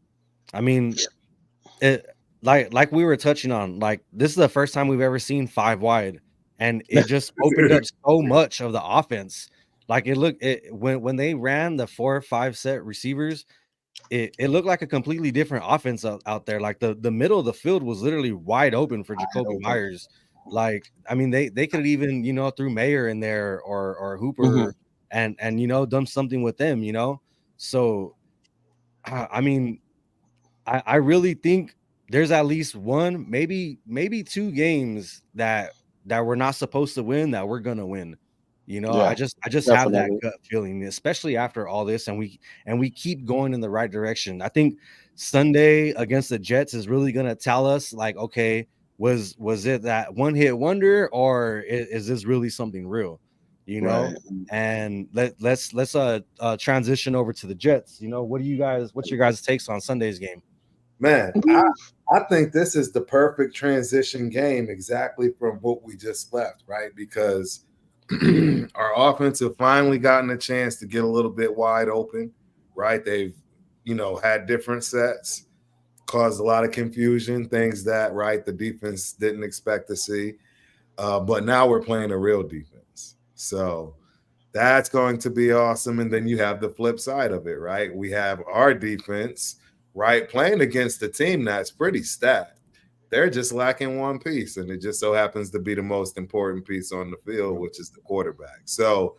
I mean, it like we were touching on, like this is the first time we've ever seen five wide, and it just opened up so much of the offense. Like when they ran the 4 or 5 set receivers, it looked like a completely different offense out there. Like the middle of the field was literally wide open for Wide Jacoby open. Myers. Like, I mean, they could even, threw Mayer in there or Mhm. Hooper and done something with them. So I mean, I really think there's at least one, maybe two games that we're not supposed to win that we're gonna win. I Yeah, just have that definitely. gut feeling, especially after all this, and we keep going in the right direction. I think Sunday against the Jets is really gonna tell us, like, okay, was it that one hit wonder, or is this really something real? You know, Right. and let's transition over to the Jets. What's your guys' takes on Sunday's game? Man, I think this is the perfect transition game exactly from what we just left, right? Because our offense have finally gotten a chance to get a little bit wide open, right? They've, had different sets, caused a lot of confusion, things that, right, the defense didn't expect to see. But now we're playing a real defense. So that's going to be awesome. And then you have the flip side of it, right? We have our defense, right, playing against a team that's pretty stacked. They're just lacking one piece, and it just so happens to be the most important piece on the field, which is the quarterback. So,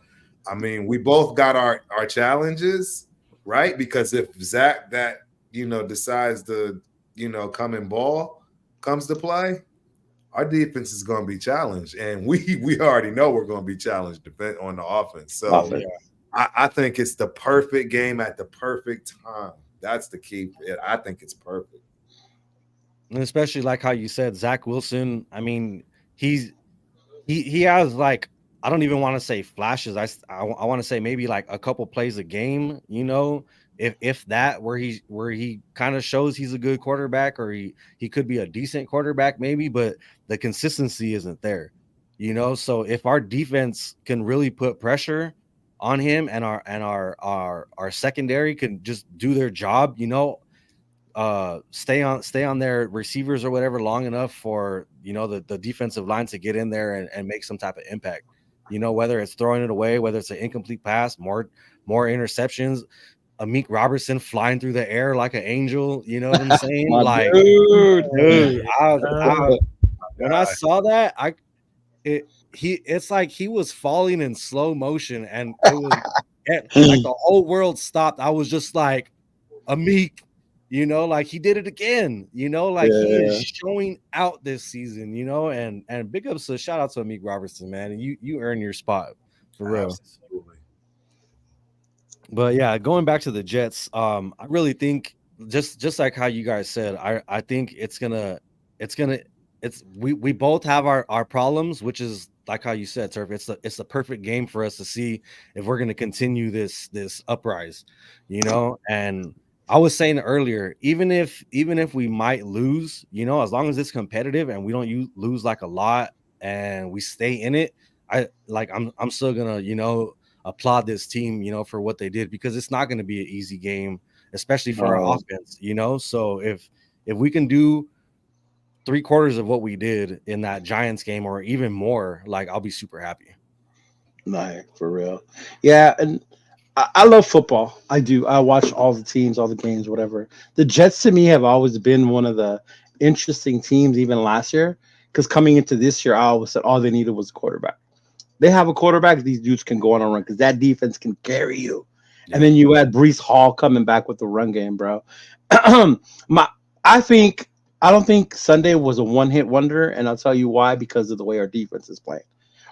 I mean, we both got our challenges, right? Because if Zach that decides to come and ball comes to play, our defense is going to be challenged, and we already know we're going to be challenged on the offense. So Offense. I think it's the perfect game at the perfect time. That's the key. I think it's perfect. And especially like how you said, Zach Wilson. I mean, he has like, I don't even want to say flashes. I want to say maybe like a couple plays a game. If that where he kind of shows he's a good quarterback, or he could be a decent quarterback maybe, but the consistency isn't there. So if our defense can really put pressure on him, and our secondary can just do their job, stay on their receivers or whatever long enough for the defensive line to get in there and make some type of impact, whether it's throwing it away, whether it's an incomplete pass, more interceptions, Amik Robertson flying through the air like an angel, you know what I'm saying? My Like, dude. dude, Uh, when I saw that, it's like he was falling in slow motion, and it was like the whole world stopped. I was just like, Amik, like he did it again, like he is showing out this season, and big ups to shout out to Amik Robertson, man. And you earn your spot for real. Absolutely. But yeah, going back to the Jets, I really think just like how you guys said, I think we both have our problems, which is like how you said, Turf. It's the perfect game for us to see if we're gonna continue this uprise, and I was saying earlier, even if we might lose, as long as it's competitive and we don't lose like a lot and we stay in it, I'm still gonna applaud this team, for what they did, because it's not going to be an easy game, especially for our offense, So if we can do 3/4 of what we did in that Giants game, or even more, like, I'll be super happy. Like, for real. Yeah, and I love football. I do. I watch all the teams, all the games, whatever. The Jets to me have always been one of the interesting teams, even last year, because coming into this year, I always said all they needed was a quarterback. They have a quarterback, these dudes can go on a run because that defense can carry you. Yeah. And then you add Brees Hall coming back with the run game, bro. I don't think Sunday was a one-hit wonder, and I'll tell you why, because of the way our defense is playing.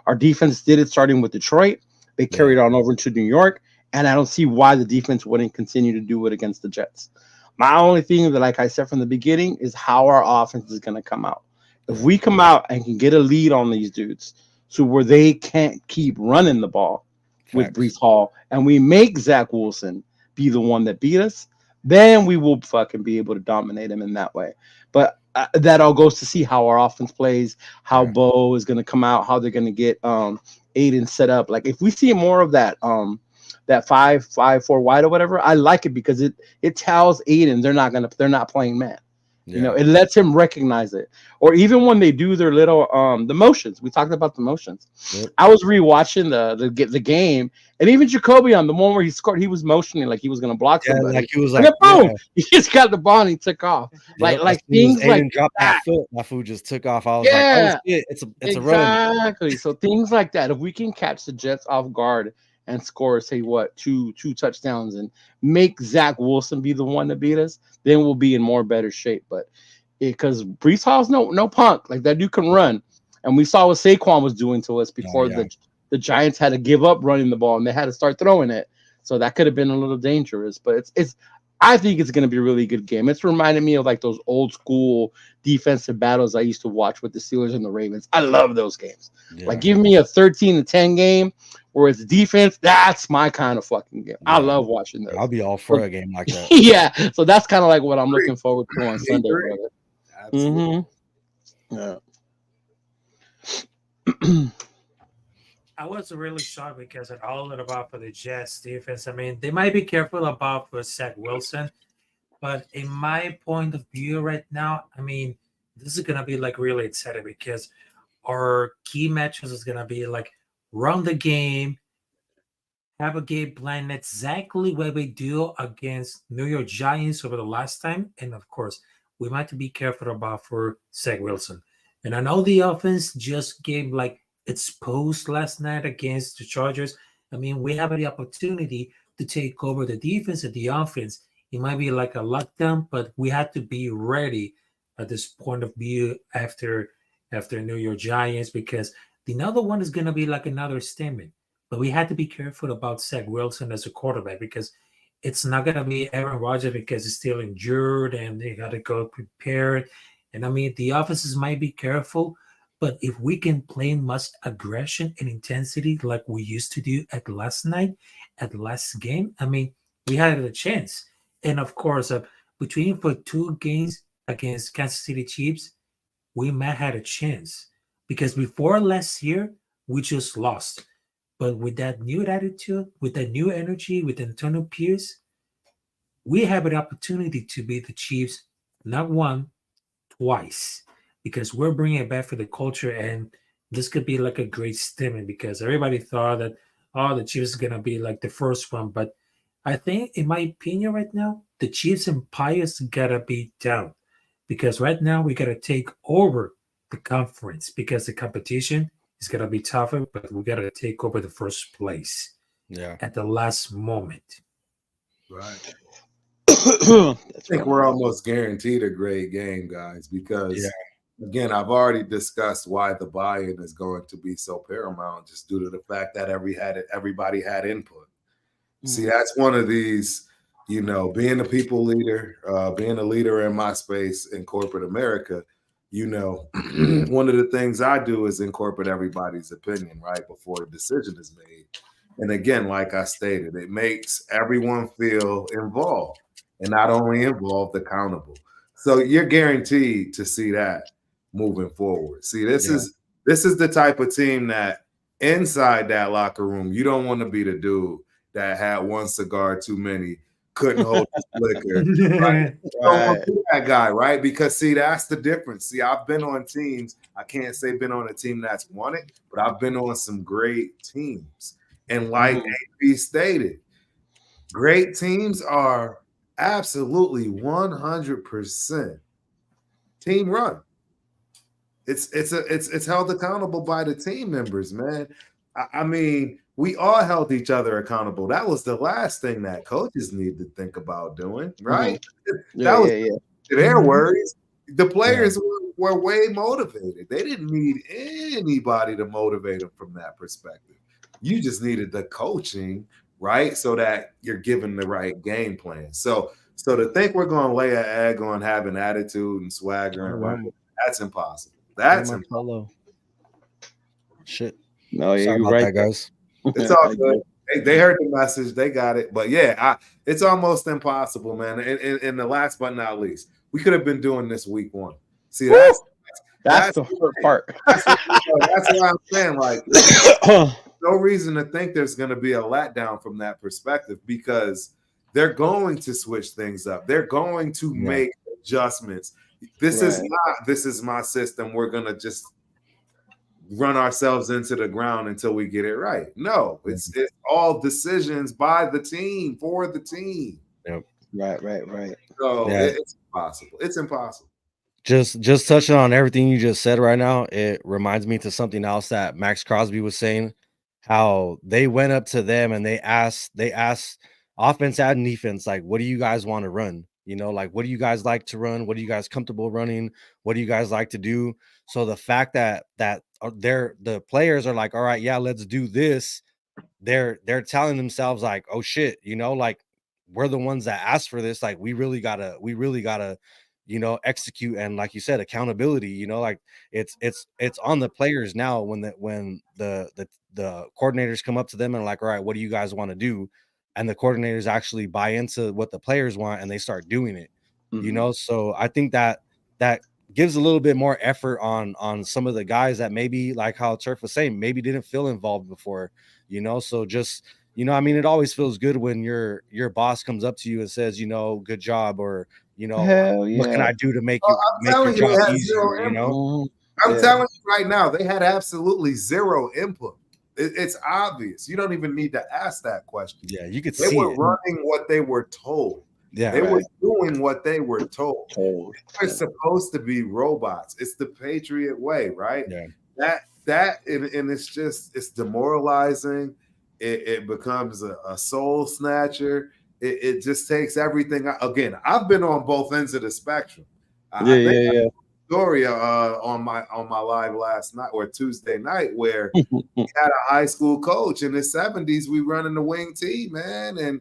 Our defense did it starting with Detroit. They carried on over to New York, and I don't see why the defense wouldn't continue to do it against the Jets. My only thing that, like I said from the beginning, is how our offense is going to come out. If we come out and can get a lead on these dudes, so where they can't keep running the ball with Brees Hall, and we make Zach Wilson be the one that beat us, then we will fucking be able to dominate him in that way. But that all goes to see how our offense plays, how Bo is going to come out, how they're going to get Aiden set up. Like, if we see more of that 5-5-4 wide or whatever, I like it, because it tells Aiden they're not playing man. It lets him recognize it. Or even when they do their little the motions. We talked about the motions. Yep. I was rewatching the game, and even Jacoby, on the one where he scored, he was motioning like he was gonna block somebody. Like he was and like, then boom, he just got the ball and he took off. Like things like dropped that foot, my food just took off. I was like, oh shit, it's a run. Exactly. So things like that. If we can catch the Jets off guard and score, say what, two touchdowns, and make Zach Wilson be the one to beat us, then we'll be in more better shape. But because Brees Hall's no punk, like that dude can run, and we saw what Saquon was doing to us before the Giants had to give up running the ball and they had to start throwing it. So that could have been a little dangerous. But it's I think it's going to be a really good game. It's reminding me of like those old school defensive battles I used to watch with the Steelers and the Ravens. I love those games. Yeah. Like, give me a 13-10 game where it's defense. That's my kind of fucking game. Yeah. I love watching those. I'll be all for a game like that. Yeah. So that's kind of like what I'm looking forward to on Sunday, brother. Absolutely. Yeah. I was really shocked because of all that about for the Jets defense. I mean, they might be careful about for Zach Wilson, but in my point of view right now, I mean, this is gonna be like really exciting because our key matches is gonna be like run the game, have a game plan exactly what we do against New York Giants over the last time, and of course, we might be careful about for Zach Wilson. And I know the offense just gave like exposed last night against the Chargers. I mean, we have the opportunity to take over the defense and the offense. It might be like a lockdown, but we had to be ready at this point of view after New York Giants, because the other one is going to be like another statement. But we had to be careful about Zach Wilson as a quarterback, because it's not going to be Aaron Rodgers because he's still injured and they got to go prepared. And I mean, the offenses might be careful, but if we can play much aggression and intensity like we used to do at last night, at the last game, I mean, we had a chance. And of course, between for 2 games against Kansas City Chiefs, we might have a chance, because before last year, we just lost. But with that new attitude, with that new energy, with Antonio Pierce, we have an opportunity to beat the Chiefs, not one, twice, because we're bringing it back for the culture. And this could be like a great statement, because everybody thought that, oh, the Chiefs is going to be like the first one. But I think, in my opinion, right now, the Chiefs and Pius got to be down, because right now we got to take over the conference, because the competition is going to be tougher, but we got to take over the first place Yeah. at the last moment. Right. I That's think right. we're almost guaranteed a great game, guys, because again, I've already discussed why the buy-in is going to be so paramount, just due to the fact that everybody had input. See, that's one of these, being a people leader, being a leader in my space in corporate America, one of the things I do is incorporate everybody's opinion right before a decision is made. And again, like I stated, it makes everyone feel involved, and not only involved, accountable. So you're guaranteed to see that moving forward. See, this is the type of team that inside that locker room, you don't want to be the dude that had one cigar too many, couldn't hold his liquor. Right? You don't want to be that guy, right? Because see, that's the difference. See, I've been on teams. I can't say been on a team that's won it, but I've been on some great teams. And like AB stated, great teams are absolutely 100% team run. It's held accountable by the team members, man. I mean, we all held each other accountable. That was the last thing that coaches need to think about doing, right? That was their worries. The players were way motivated. They didn't need anybody to motivate them from that perspective. You just needed the coaching, right? So that you're given the right game plan. So to think we're going to lay an egg on having attitude and swagger and that's impossible. That's impossible. Shit. No, Sorry you're about right, that, guys. It's all good. They heard the message. They got it. But yeah, it's almost impossible, man. And the last but not least, we could have been doing this week 1. See, that's the hard part. That's why I'm saying, like, no reason to think there's going to be a letdown from that perspective, because they're going to switch things up. They're going to make adjustments. This is my system. We're going to just run ourselves into the ground until we get it right. No, it's all decisions by the team, for the team. Yep. Right. So it's impossible. It's impossible. Just touching on everything you just said right now, it reminds me to something else that Max Crosby was saying, how they went up to them and they asked offense and defense, like, what do you guys want to run? Like, what do you guys like to run? What are you guys comfortable running? What do you guys like to do? So the fact that the players are like, all right, yeah, let's do this. They're telling themselves like, oh shit, like, we're the ones that asked for this. Like, we really gotta, execute. And like you said, accountability, like it's on the players now when the coordinators come up to them and like, all right, what do you guys want to do? And the coordinators actually buy into what the players want and they start doing it, So I think that gives a little bit more effort on some of the guys that maybe, like how Turf was saying, maybe didn't feel involved before, So just, I mean, it always feels good when your boss comes up to you and says, good job, or, what can I do to make your job easier, I'm telling you right now, they had absolutely zero input. It's obvious. You don't even need to ask that question. Yeah, you could see it. They were running what they were told. Yeah, they were doing what they were told. They're Yeah. supposed to be robots. It's the Patriot way, right? Yeah. That and it's just, it's demoralizing. it becomes a soul snatcher. It just takes everything. Again, I've been on both ends of the spectrum. I think Yeah. story on my live last night or Tuesday night where we had a high school coach in his 70s. We running the wing team, man, and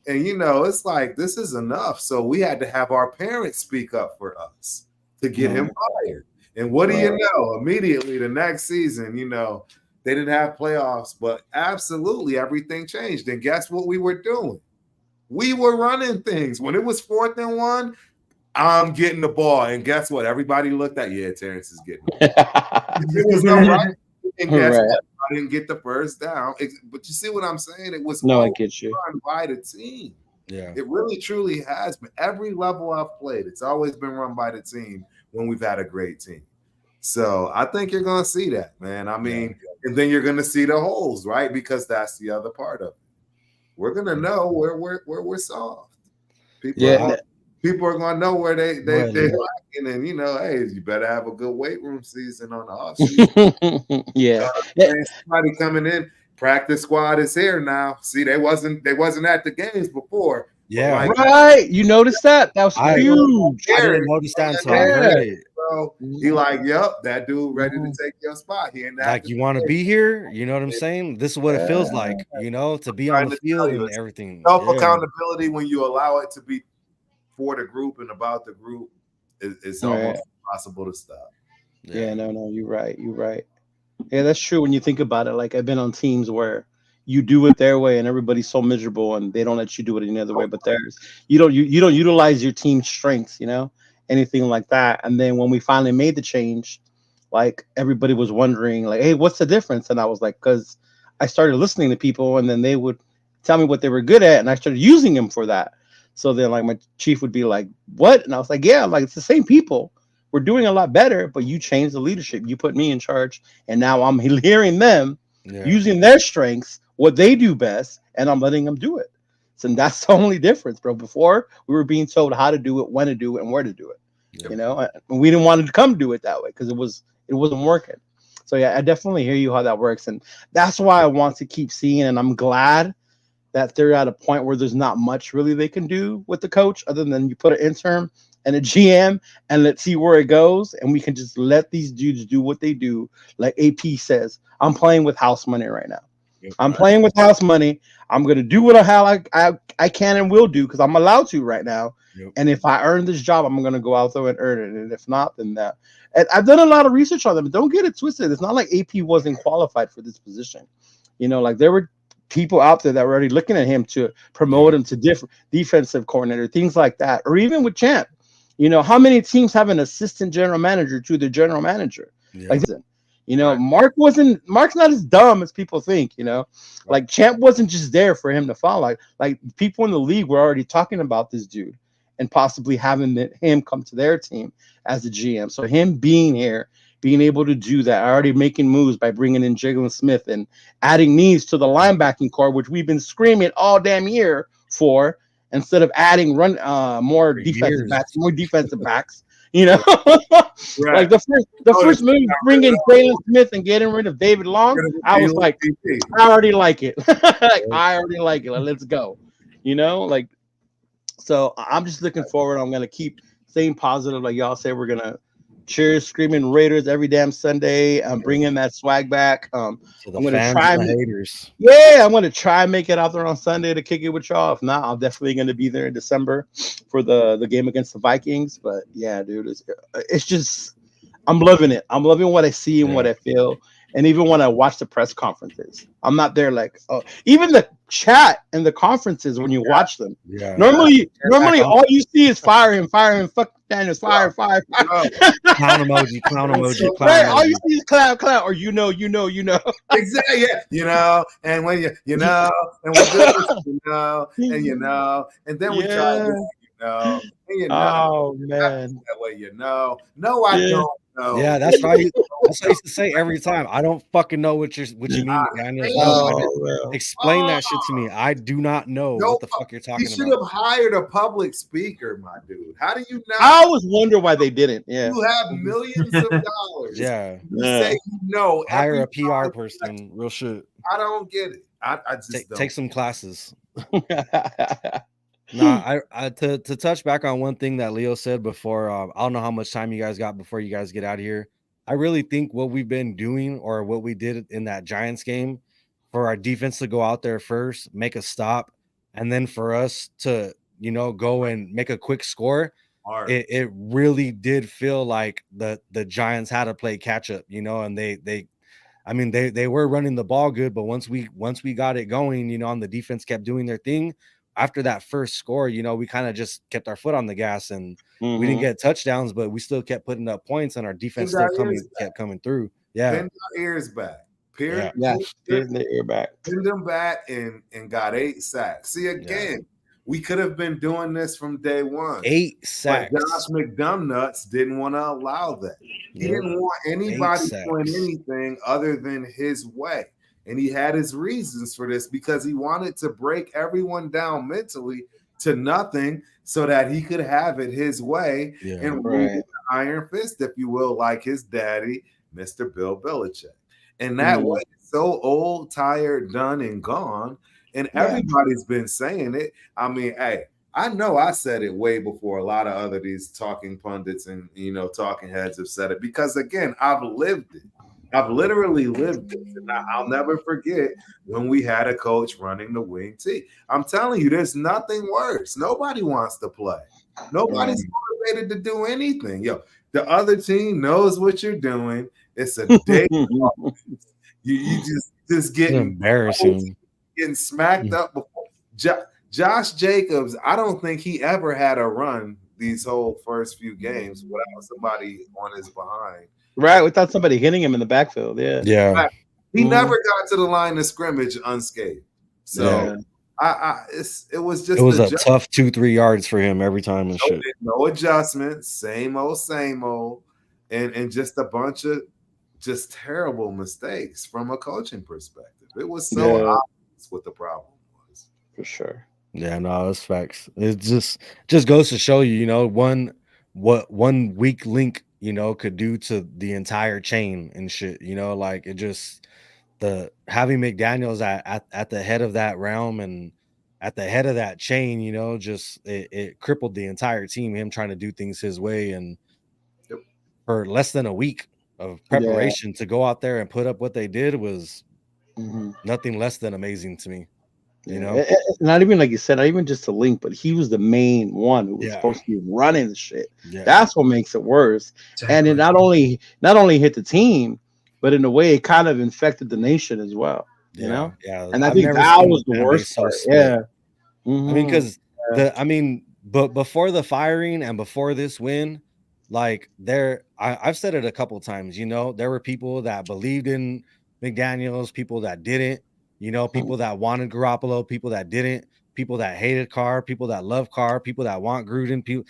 it's like this is enough. So we had to have our parents speak up for us to get him fired. And what do you know? Immediately the next season, they didn't have playoffs, but absolutely everything changed. And guess what we were doing? We were running things. When it was 4th and 1, I'm getting the ball. And guess what? Everybody looked at, Terrence is getting the ball. It was no right. And guess what? I didn't get the first down. But you see what I'm saying? It was I get you. run by the team. Yeah. It really, truly has been. Every level I've played, it's always been run by the team when we've had a great team. So I think you're going to see that, man. I mean, and then you're going to see the holes, right? Because that's the other part of it. We're going to know where we're soft. People are going to know where they're lacking. And, hey, you better have a good weight room season on the off season. Somebody coming in, practice squad is here now. See, they wasn't at the games before. Yeah. Right. You noticed that? That was huge. I didn't notice that until I heard it. So he like, yep, that dude ready to take your spot. He like, you want to be here? You know what I'm saying? This is what it feels like, to be on the field and everything. Self-accountability when you allow it to be for the group and about the group is almost impossible to stop. Yeah, no, you're right. Yeah, that's true when you think about it. Like, I've been on teams where you do it their way and everybody's so miserable and they don't let you do it any other way but theirs. You don't utilize your team's strengths, anything like that. And then when we finally made the change, like, everybody was wondering, like, hey, what's the difference? And I was like, because I started listening to people and then they would tell me what they were good at and I started using them for that. So then, like, my chief would be like, what? And I was like, yeah, like, it's the same people. We're doing a lot better, but you changed the leadership. You put me in charge, and now I'm hearing them using their strengths, what they do best, and I'm letting them do it. So that's the only difference, bro. Before, we were being told how to do it, when to do it, and where to do it. And we didn't want to come do it that way because it wasn't working. So yeah, I definitely hear you how that works, and that's why I want to keep seeing. And I'm glad that they're at a point where there's not much really they can do with the coach other than you put an intern and a GM and let's see where it goes. And we can just let these dudes do what they do. Like AP says, I'm playing with house money right now. I'm playing with house money. I'm going to do what I can and will do because I'm allowed to right now. And if I earn this job, I'm going to go out there and earn it. And if not, then that. And I've done a lot of research on them. But don't get it twisted. It's not like AP wasn't qualified for this position. Like there were people out there that were already looking at him to promote him to different defensive coordinator, things like that. Or even with Champ, how many teams have an assistant general manager to the general manager? Like, Mark's not as dumb as people think, like Champ wasn't just there for him to follow. Like people in the league were already talking about this dude and possibly having him come to their team as a GM. So him being here, being able to do that, already making moves by bringing in Jalen Smith and adding needs to the linebacking core, which we've been screaming all damn year for, instead of adding more defensive backs. Like the first move, bringing Jalen Smith and getting rid of David Long, I was like, I already like it. I already like it. Like, let's go. So I'm just looking forward. I'm gonna keep staying positive, like y'all say. We're gonna cheers, screaming Raiders every damn Sunday. I'm bringing that swag back. I'm gonna try. Haters. Yeah, I'm gonna try and make it out there on Sunday to kick it with y'all. If not, I'm definitely gonna be there in December for the game against the Vikings. But yeah, dude, it's just I'm loving it. I'm loving what I see and what I feel. And even when I watch the press conferences, I'm not there like even the chat and the conferences when you watch them. Yeah. Normally all you see is fire, fuck Daniels, fire. Clown emoji. Right, all you see is clown, or you know. Exactly, yeah. And when and we're good, and then we try, Oh man. that way, no, I don't No. Yeah, that's what I used to say every time. I don't fucking know what you mean, McDaniels. Oh, Explain that shit to me. I do not know what the fuck you're You talking should about. have hired a public speaker, my dude. How do you not? I always wonder why they didn't. Yeah. You have millions of dollars. Yeah, You say you know hire every a PR time. person. Real shit. I don't get it. I just don't. Take some classes. Nah, I to touch back on one thing that Leo said before. I don't know how much time you guys got before you guys get out of here. I really think what we've been doing, or what we did in that Giants game, for our defense to go out there first, make a stop, and then for us to go and make a quick score. Hard. It really did feel like the Giants had to play catch up, and they were running the ball good, but once we got it going, and the defense kept doing their thing. After that first score, we kind of just kept our foot on the gas, and we didn't get touchdowns, but we still kept putting up points, and our defense still kept coming through. Yeah, Bend our ears back. Period. Yeah, getting the ear back. Bend them back and got 8 sacks. See, again, we could have been doing this from day one. 8 sacks. But Josh McDumbnuts didn't want to allow that. He didn't want anybody doing anything other than his way. And he had his reasons for this, because he wanted to break everyone down mentally to nothing so that he could have it his way and rule with the iron fist, if you will, like his daddy, Mr. Bill Belichick. And that way is so old, tired, done, and gone. And everybody's been saying it. I mean, hey, I know I said it way before a lot of other these talking pundits and talking heads have said it, because again, I've lived it. I've literally lived it. And I'll never forget when we had a coach running the wing T. I'm telling you, there's nothing worse. Nobody wants to play. Nobody's motivated to do anything. Yo, the other team knows what you're doing. It's a day. you just getting embarrassing. Getting smacked up before. Josh Jacobs, I don't think he ever had a run these whole first few games without somebody on his behind. Right, without somebody hitting him in the backfield. Yeah. He never got to the line of scrimmage unscathed. So it was a tough 2-3 yards for him every time and shit. No adjustments, same old, and just a bunch of just terrible mistakes from a coaching perspective. It was so obvious what the problem was. For sure. Yeah, no, that's facts. It just goes to show you, what one weak link, could do to the entire chain and shit. Like it just having McDaniels at the head of that realm and at the head of that chain, just it crippled the entire team. Him trying to do things his way, and for less than a week of preparation to go out there and put up what they did was nothing less than amazing to me. Not even like you said, not even just a link, but he was the main one who was supposed to be running the shit. That's what makes it worse. And it not only hit the team, but in a way it kind of infected the nation as well. Yeah. And I think that was the worst part. I mean, because but before the firing and before this win, like I've said it a couple times, there were people that believed in McDaniels, people that didn't. People that wanted Garoppolo, people that didn't, people that hated Carr, people that love Carr, people that want Gruden. People,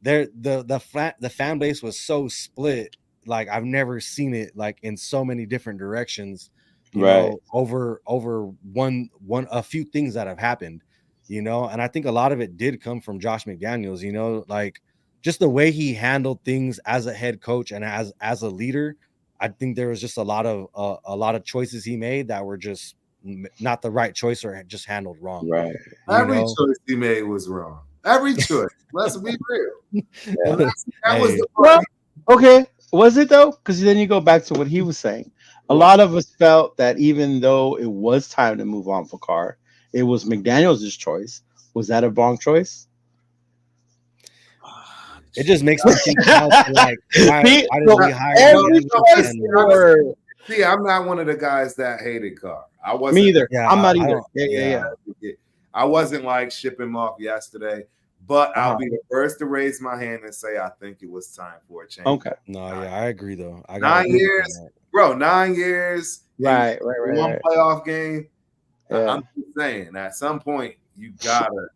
the fan base was so split. Like I've never seen it like in so many different directions. Over a few things that have happened. And I think a lot of it did come from Josh McDaniels. Like just the way he handled things as a head coach and as a leader. I think there was just a lot of choices he made that were just not the right choice or just handled wrong. Right. Every choice he made was wrong. Every choice. Let's be real. That was the well, okay. Was it though? Because then you go back to what he was saying. A lot of us felt that even though it was time to move on for Carr, it was McDaniels' choice. Was that a wrong choice? It just makes me think like, why did we hire him? See, I'm not one of the guys that hated Carr. I wasn't. Me either. Yeah, I'm not either. I wasn't like shipping him off yesterday, but I'll be the first to raise my hand and say I think it was time for a change. Okay. No, I agree though. 9 years, bro. 9 years. Right. One playoff game. I'm just saying, at some point, you gotta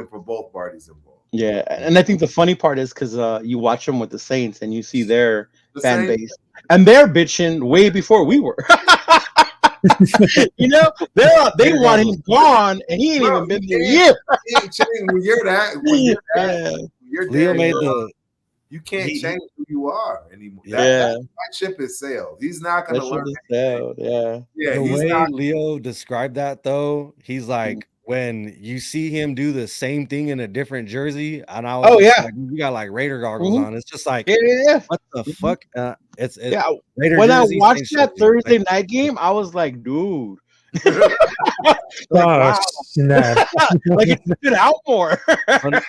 for both parties involved. Yeah, and I think the funny part is because you watch them with the Saints and you see their The fan same. base, and they're bitching way before we were. You know, they Raider want guard him was gone, and he ain't Bro, even been you there a can't, year. you can't change when you're that. When you're that. Yeah, When you're Leo Derek made Carr, the you can't he change who you are anymore. yeah. That ship is sailed. He's not going that to shit learn is anything. sad. Yeah. Yeah, The he's way not. Leo described that though, he's Mm. like when you see him do the same thing in a different jersey, and I was Oh just yeah. like, you got like Raider goggles Mhm. on. It's just like, Yeah, yeah, what the yeah. fuck? It's Yeah. Raider When I jersey, same watched shit, that dude. Like, Thursday night game, I was like, dude, like Oh wow, snap! like it stood out more.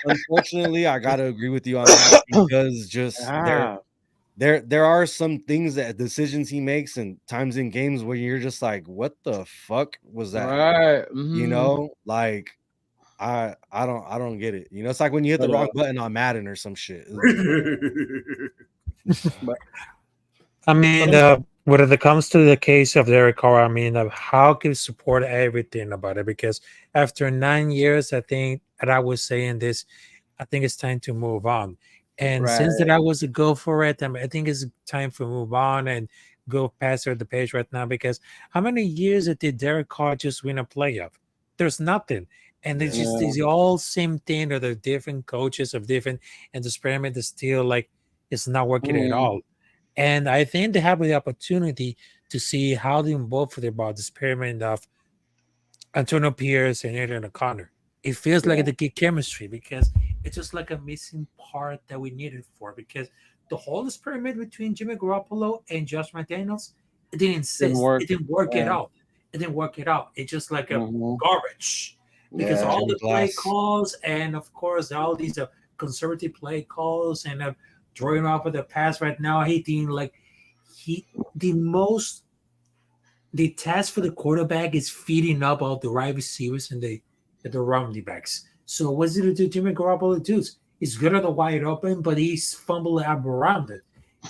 unfortunately, I gotta agree with you on that because just Ah, there are some things that decisions he makes and times in games where you're just like, what the fuck was that? right. You Mm-hmm. know, like I don't get it. You know, it's like when you hit the But wrong button on Madden or some shit. but I but mean, I'm, when it comes to the case of Derek Carr, I mean, how can you support everything about it? Because after 9 years, I think, and I was saying this, I think it's time to move on. And right. since that I was a go for it, I think it's time to move on and go past the page right now. Because how many years did Derek Carr just win a playoff? There's nothing. And it's Yeah. just Yeah. it's all same thing, or the different coaches of different, and the experiment is still like it's not working at Mm, all. And I think they have the opportunity to see how they involve about the experiment of Antonio Pierce and Adrian O'Connor. It feels like yeah. the good chemistry because it's just like a missing part that we needed for because the whole experiment between Jimmy Garoppolo and Josh McDaniels, it didn't Didn't insist. work. It didn't work at Yeah. all. It didn't work at all. It's just like a Hmm. garbage because Yeah. all Jimmy the play Glass. calls and of course all these conservative play calls and drawing off of the pass right now. He didn't like he the most the task for the quarterback is feeding up all the right receivers and the running backs. So what's it do? Jimmy Garoppolo does? He's good at the wide open, but he's fumbling up around it.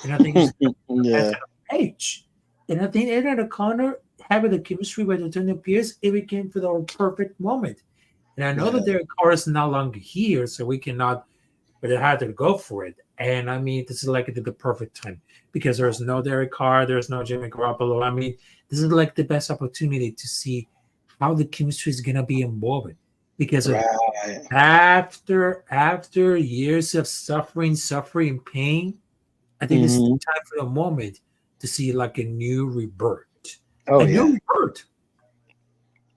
And I think he's Yeah. passing a page. And I think Aaron O'Connor having the chemistry with Antonio Pierce, it became for the perfect moment. And I know Yeah. that Derek Carr is no longer here, so we cannot, but they had to go for it. And I mean, this is like the perfect time because there's no Derek Carr, there's no Jimmy Garoppolo. I mean, this is like the best opportunity to see how the chemistry is gonna be involved because of Right. after years of suffering pain. I think this is the Hmm. time for the moment to see like a new rebirth, Oh a yeah. new rebirth.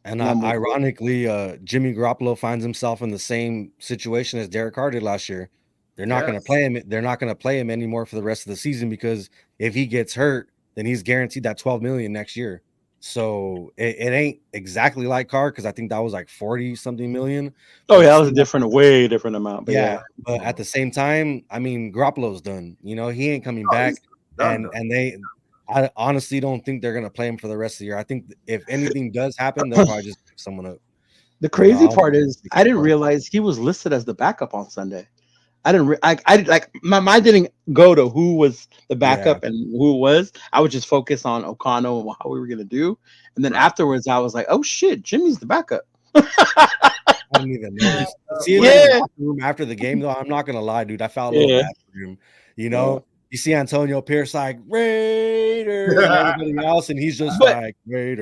And I'm with you. ironically, Jimmy Garoppolo finds himself in the same situation as Derek Carr did last year. They're not going to Yes. play him. They're not going to play him anymore for the rest of the season because if he gets hurt, then he's guaranteed that 12 million next year. So it ain't exactly like Carr because I think that was like 40 something million. Oh But yeah, that was a still, different, way different amount. But yeah. yeah. But at the same time, I mean, Garoppolo's done. You know, he ain't coming Oh, he's back, done. and I honestly don't think they're gonna play him for the rest of the year. I think if anything does happen, they'll probably just pick someone up. The You know, I crazy don't part think is they're I picking didn't him up. realize he was listed as the backup on Sunday. I didn't. I like my mind didn't go to who was the Yeah, backup and who it was. I was just focused on O'Connell and how we were gonna do. And then Right. afterwards, I was like, "Oh shit, Jimmy's the backup." I didn't even notice. Seeing him in the Yeah, locker room after the game, though, I'm not gonna lie, dude. I felt a little yeah, bad for him. You yeah. know, you see Antonio Pierce like Raiders and everybody else, and he's just But like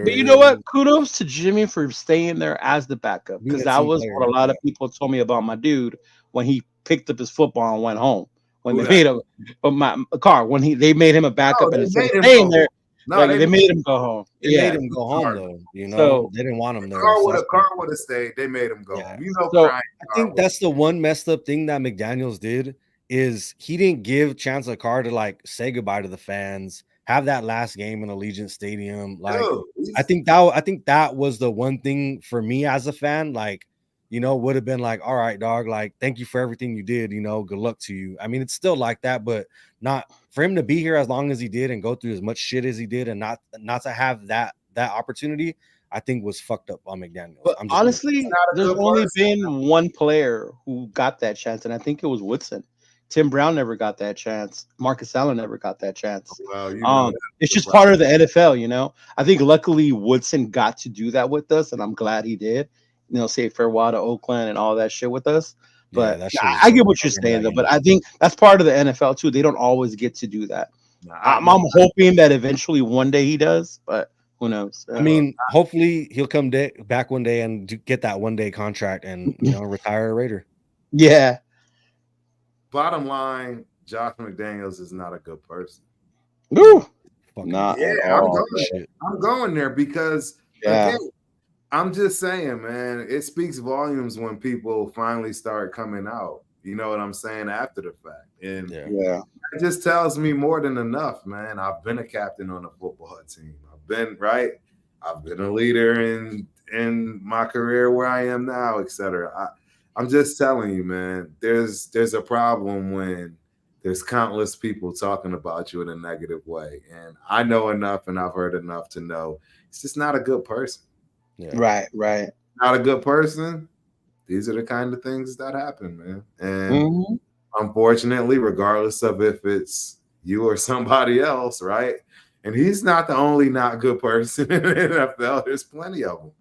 but you know what? Raiders. Kudos to Jimmy for staying there as the backup Being because a that team was player. what a lot Yeah, of people told me about my dude when he picked up his football and went home. When Who they that? made him, my car when they made him a No, backup and they instead of made him staying go there, home. No, like they they made made him go home. they made Yeah. him go home Carr. though. You know, So they didn't want him there. Carr So would that's have Carr would have stayed. They made him go yeah. home. You know, so crying I Carr think would. that's the one messed up thing that McDaniels did is he didn't give Chancellor Carr to like say goodbye to the fans, have that last game in Allegiant Stadium. Like, Dude, I think that was the one thing for me as a fan. Like, you know, would have been like, all right, dog. Like, thank you for everything you did. You know, good luck to you. I mean, it's still like that, but not for him to be here as long as he did and go through as much shit as he did, and not to have that opportunity. I think was fucked up on McDaniels. but I'm just gonna say he's honestly, that. not a there's good only person. been one player who got that chance, and I think it was Woodson. Tim Brown never got that chance. Marcus Allen never got that chance. Well, you know It's that's just the part of the NFL, you know. I think luckily Woodson got to do that with us, and I'm glad he did. You know, say farewell to Oakland and all that shit with us. Yeah, But that shit is I get so what you're fucking saying though. But laggy. I think that's part of the NFL too. They don't always get to do that. Nah, I'm hoping that eventually one day he does, but who knows? I mean, hopefully he'll come back one day and get that 1-day contract and retire a Raider. Yeah. bottom line, Josh McDaniels is not a good person. Woo. Fucking Not at Yeah, I'm all. going. shit. I'm going there because Yeah. again, I'm just saying, man, it speaks volumes when people finally start coming out. You know what I'm saying? After the fact. And Yeah. Yeah. it just tells me more than enough, man. I've been a captain on a football team. I've been a leader in my career where I am now, etc. I'm just telling you, man, there's a problem when there's countless people talking about you in a negative way. And I know enough and I've heard enough to know it's just not a good person. Yeah. Right. Not a good person. These are the kind of things that happen, man. And Mhm. unfortunately, regardless of if it's you or somebody else, right? And he's not the only not good person in the NFL. There's plenty of them.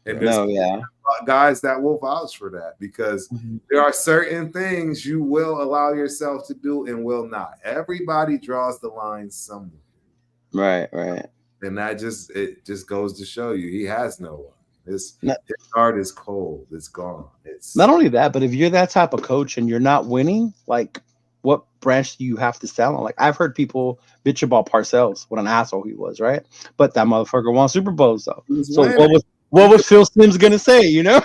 And there's No, yeah. guys that will vouch for that because Mhm. there are certain things you will allow yourself to do and will not. Everybody draws the line somewhere. Right. And it just goes to show you he has no one. His Not, heart is cold. It's gone. It's not only that, but if you're that type of coach and you're not winning, like what branch do you have to sell on? Like I've heard people bitch about Parcells, what an asshole he was, right? But that motherfucker won Super Bowls though. he was So winning. what was Phil Sims gonna say? You know,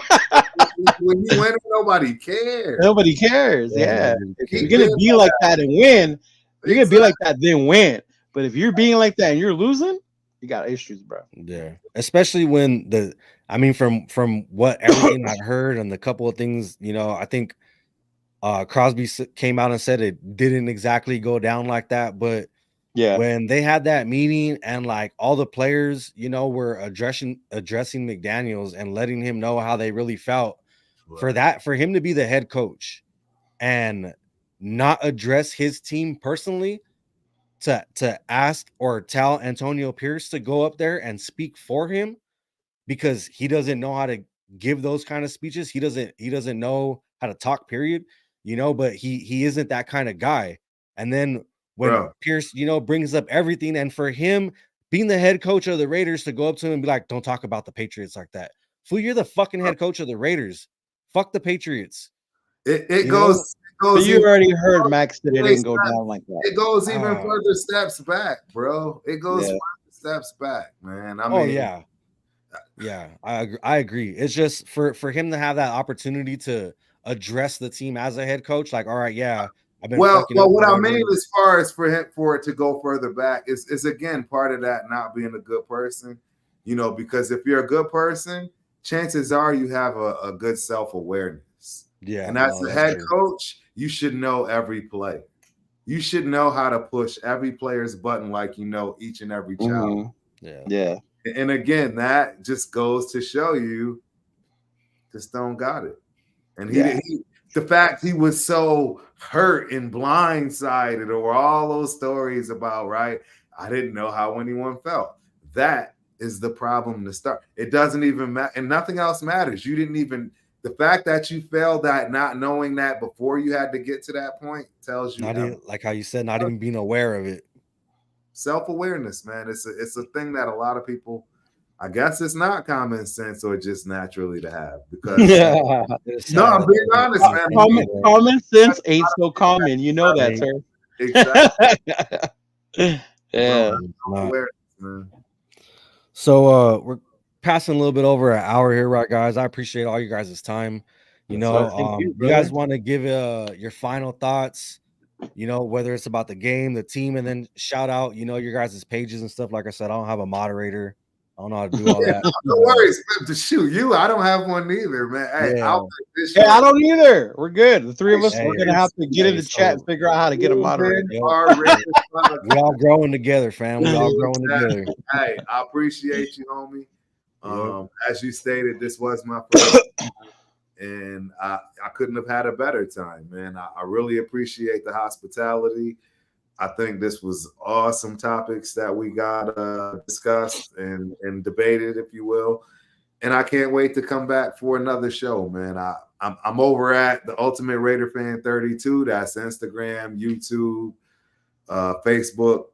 When you win, nobody cares. nobody cares. Yeah, nobody if cares. you're gonna be like that and win, you're gonna be like that then win. But if you're being like that and you're losing, you got issues, bro. Yeah, especially when from what everything I've heard and the couple of things, I think Crosby came out and said it didn't exactly go down like that, but Yeah, when they had that meeting and like all the players, were addressing McDaniels and letting him know how they really felt for him to be the head coach and not address his team personally to ask or tell Antonio Pierce to go up there and speak for him because he doesn't know how to give those kind of speeches. He doesn't know how to talk, period. But he isn't that kind of guy. And then when Pierce, brings up everything, and for him being the head coach of the Raiders to go up to him and be like, don't talk about the Patriots like that. Fool, you're the fucking head coach of the Raiders. Fuck the Patriots. It goes. But you already heard Max that it didn't go down like that. It goes even further steps back, bro. It goes further steps back, man. I mean, yeah, I agree. It's just for him to have that opportunity to address the team as a head coach, like, all right, yeah, I've been well, fucking up, what I whatever. mean as far as for it to go further back is again part of that not being a good person, because if you're a good person, chances are you have a good self-awareness. Yeah, and as a head coach, you should know every play. You should know how to push every player's button like you know each and every child. Yeah. And again, that just goes to show you just don't got it. And the fact he was so hurt and blindsided over all those stories about, right? I didn't know how anyone felt. That is the problem to start. It doesn't even matter. And nothing else matters. You didn't even, the fact that you failed at not knowing that before you had to get to that point tells you. Not even, like how you said, not even being aware of it. Self-awareness, man. It's a thing that a lot of people, I guess it's not common sense or just naturally to have because no, I'm being honest, man. Common sense ain't so common. You know that, sir. Exactly. Yeah. Man. So we're passing a little bit over an hour here, right, guys? I appreciate all you guys' time. You guys want to give your final thoughts, whether it's about the game, the team, and then shout out, your guys' pages and stuff. Like I said, I don't have a moderator. I don't know how to do all that. No worries. To shoot you, I don't have one either, man. Hey, I don't either. We're good. The three of us, we're gonna have to get in the chat and figure out how to get a moderator. We all growing together, fam. We all growing together. Hey, I appreciate you, homie. As you stated, this was my first time, and I couldn't have had a better time, man. I really appreciate the hospitality. I think this was awesome topics that we got discussed and debated, if you will. and I can't wait to come back for another show, man. I'm over at the Ultimate Raider Fan 32. That's Instagram, YouTube, Facebook,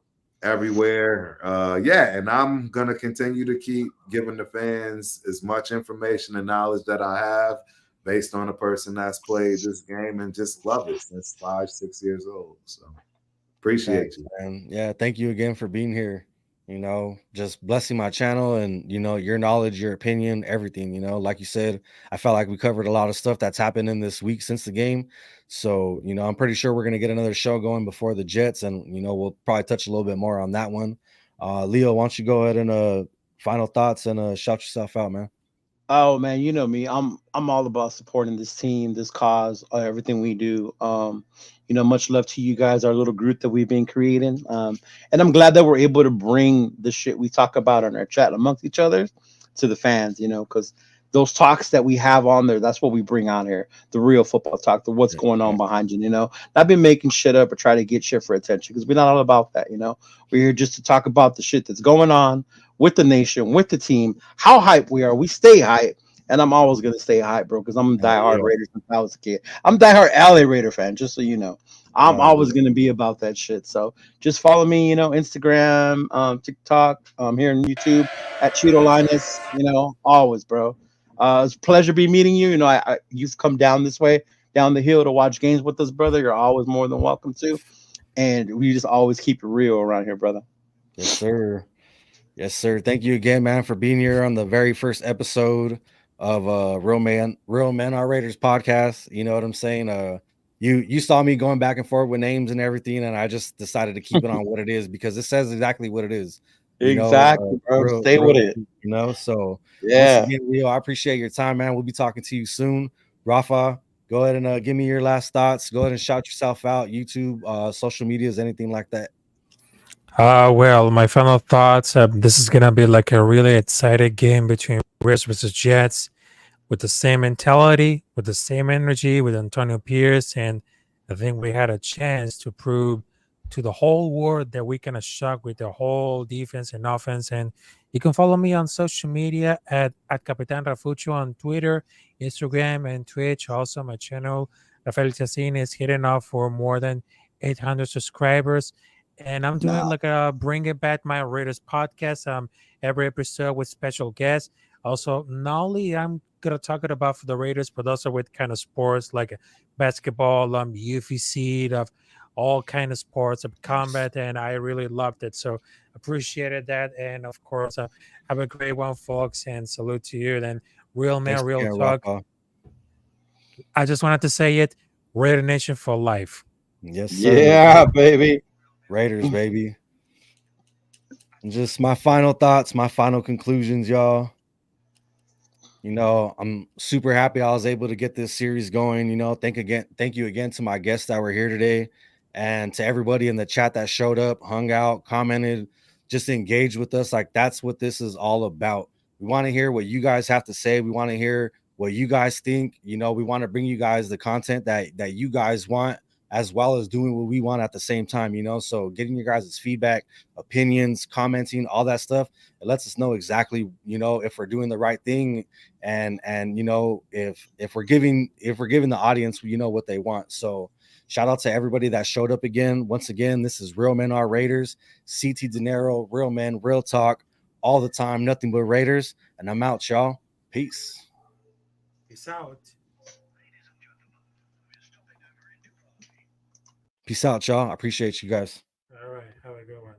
everywhere. Yeah, and I'm gonna continue to keep giving the fans as much information and knowledge that I have based on a person that's played this game and just love it since 5, 6 years old. So appreciate Thanks, you. man. Yeah, thank you again for being here. Just blessing my channel and your knowledge, your opinion, everything. Like you said, I felt like we covered a lot of stuff that's happened in this week since the game. So, I'm pretty sure we're gonna get another show going before the Jets, and we'll probably touch a little bit more on that one. Leo, why don't you go ahead and final thoughts and shout yourself out, man. Oh man, you know me. I'm all about supporting this team, this cause, everything we do. Much love to you guys, our little group that we've been creating. And I'm glad that we're able to bring the shit we talk about on our chat amongst each other to the fans. Because those talks that we have on there, that's what we bring on here. The real football talk, the what's going on behind you. Not been making shit up or try to get shit for attention because we're not all about that. We're here just to talk about the shit that's going on with the nation, with the team, how hype we are. We stay hype, and I'm always gonna stay hype, bro, because I'm a diehard Raider since I was a kid. I'm a diehard LA Raider fan, just so you know. I'm always gonna be about that shit. So just follow me, Instagram, TikTok, here on YouTube at Cheeto Linus, always, bro. It's a pleasure be meeting you. You've come down this way, down the hill to watch games with us, brother. You're always more than welcome to. And we just always keep it real around here, brother. Yes, sir. Yes, sir. Thank you again, man, for being here on the very first episode of RealMen R Raiders Podcast. You know what I'm saying? You saw me going back and forth with names and everything, and I just decided to keep it on what it is because it says exactly what it is. Exactly, bro. Real, Stay with real, it. So once Yeah. again, Leo, I appreciate your time, man. We'll be talking to you soon. Rafa, go ahead and give me your last thoughts. Go ahead and shout yourself out, YouTube, social medias, anything like that. Well, my final thoughts. This is gonna be like a really exciting game between Raiders versus Jets, with the same mentality, with the same energy, with Antonio Pierce, and I think we had a chance to prove to the whole world that we can shock with the whole defense and offense. And you can follow me on social media at Capitan Rafucho on Twitter, Instagram, and Twitch. Also, my channel, Rafael Chacin, is hitting up for more than 800 subscribers. And I'm doing Nah. like a Bring It Back My Raiders podcast, every episode with special guests. Also, not only I'm gonna talk it about for the Raiders, but also with kind of sports like basketball, UFC, of all kind of sports of combat, and I really loved it. So appreciated that, and of course, have a great one, folks, and salute to you. Then, real man, Thanks real again, talk. Rafa. I just wanted to say it: Raider Nation for life. Yes, sir. Yeah, baby. Raiders, baby. And just my final thoughts, my final conclusions, y'all. I'm super happy I was able to get this series going. Thank you again to my guests that were here today, and to everybody in the chat that showed up, hung out, commented, just engaged with us. Like, that's what this is all about. We want to hear what you guys have to say. We want to hear what you guys think. We want to bring you guys the content that you guys want, as well as doing what we want at the same time. So getting your guys' feedback, opinions, commenting, all that stuff, it lets us know exactly, if we're doing the right thing, and if we're giving the audience, what they want. So shout out to everybody that showed up again. Once again, this is Real Men R Raiders, CT Dinero, real men, real talk, all the time, nothing but Raiders. And I'm out, y'all. Peace. Peace out. Peace out, y'all. I appreciate you guys. All right, have a good one.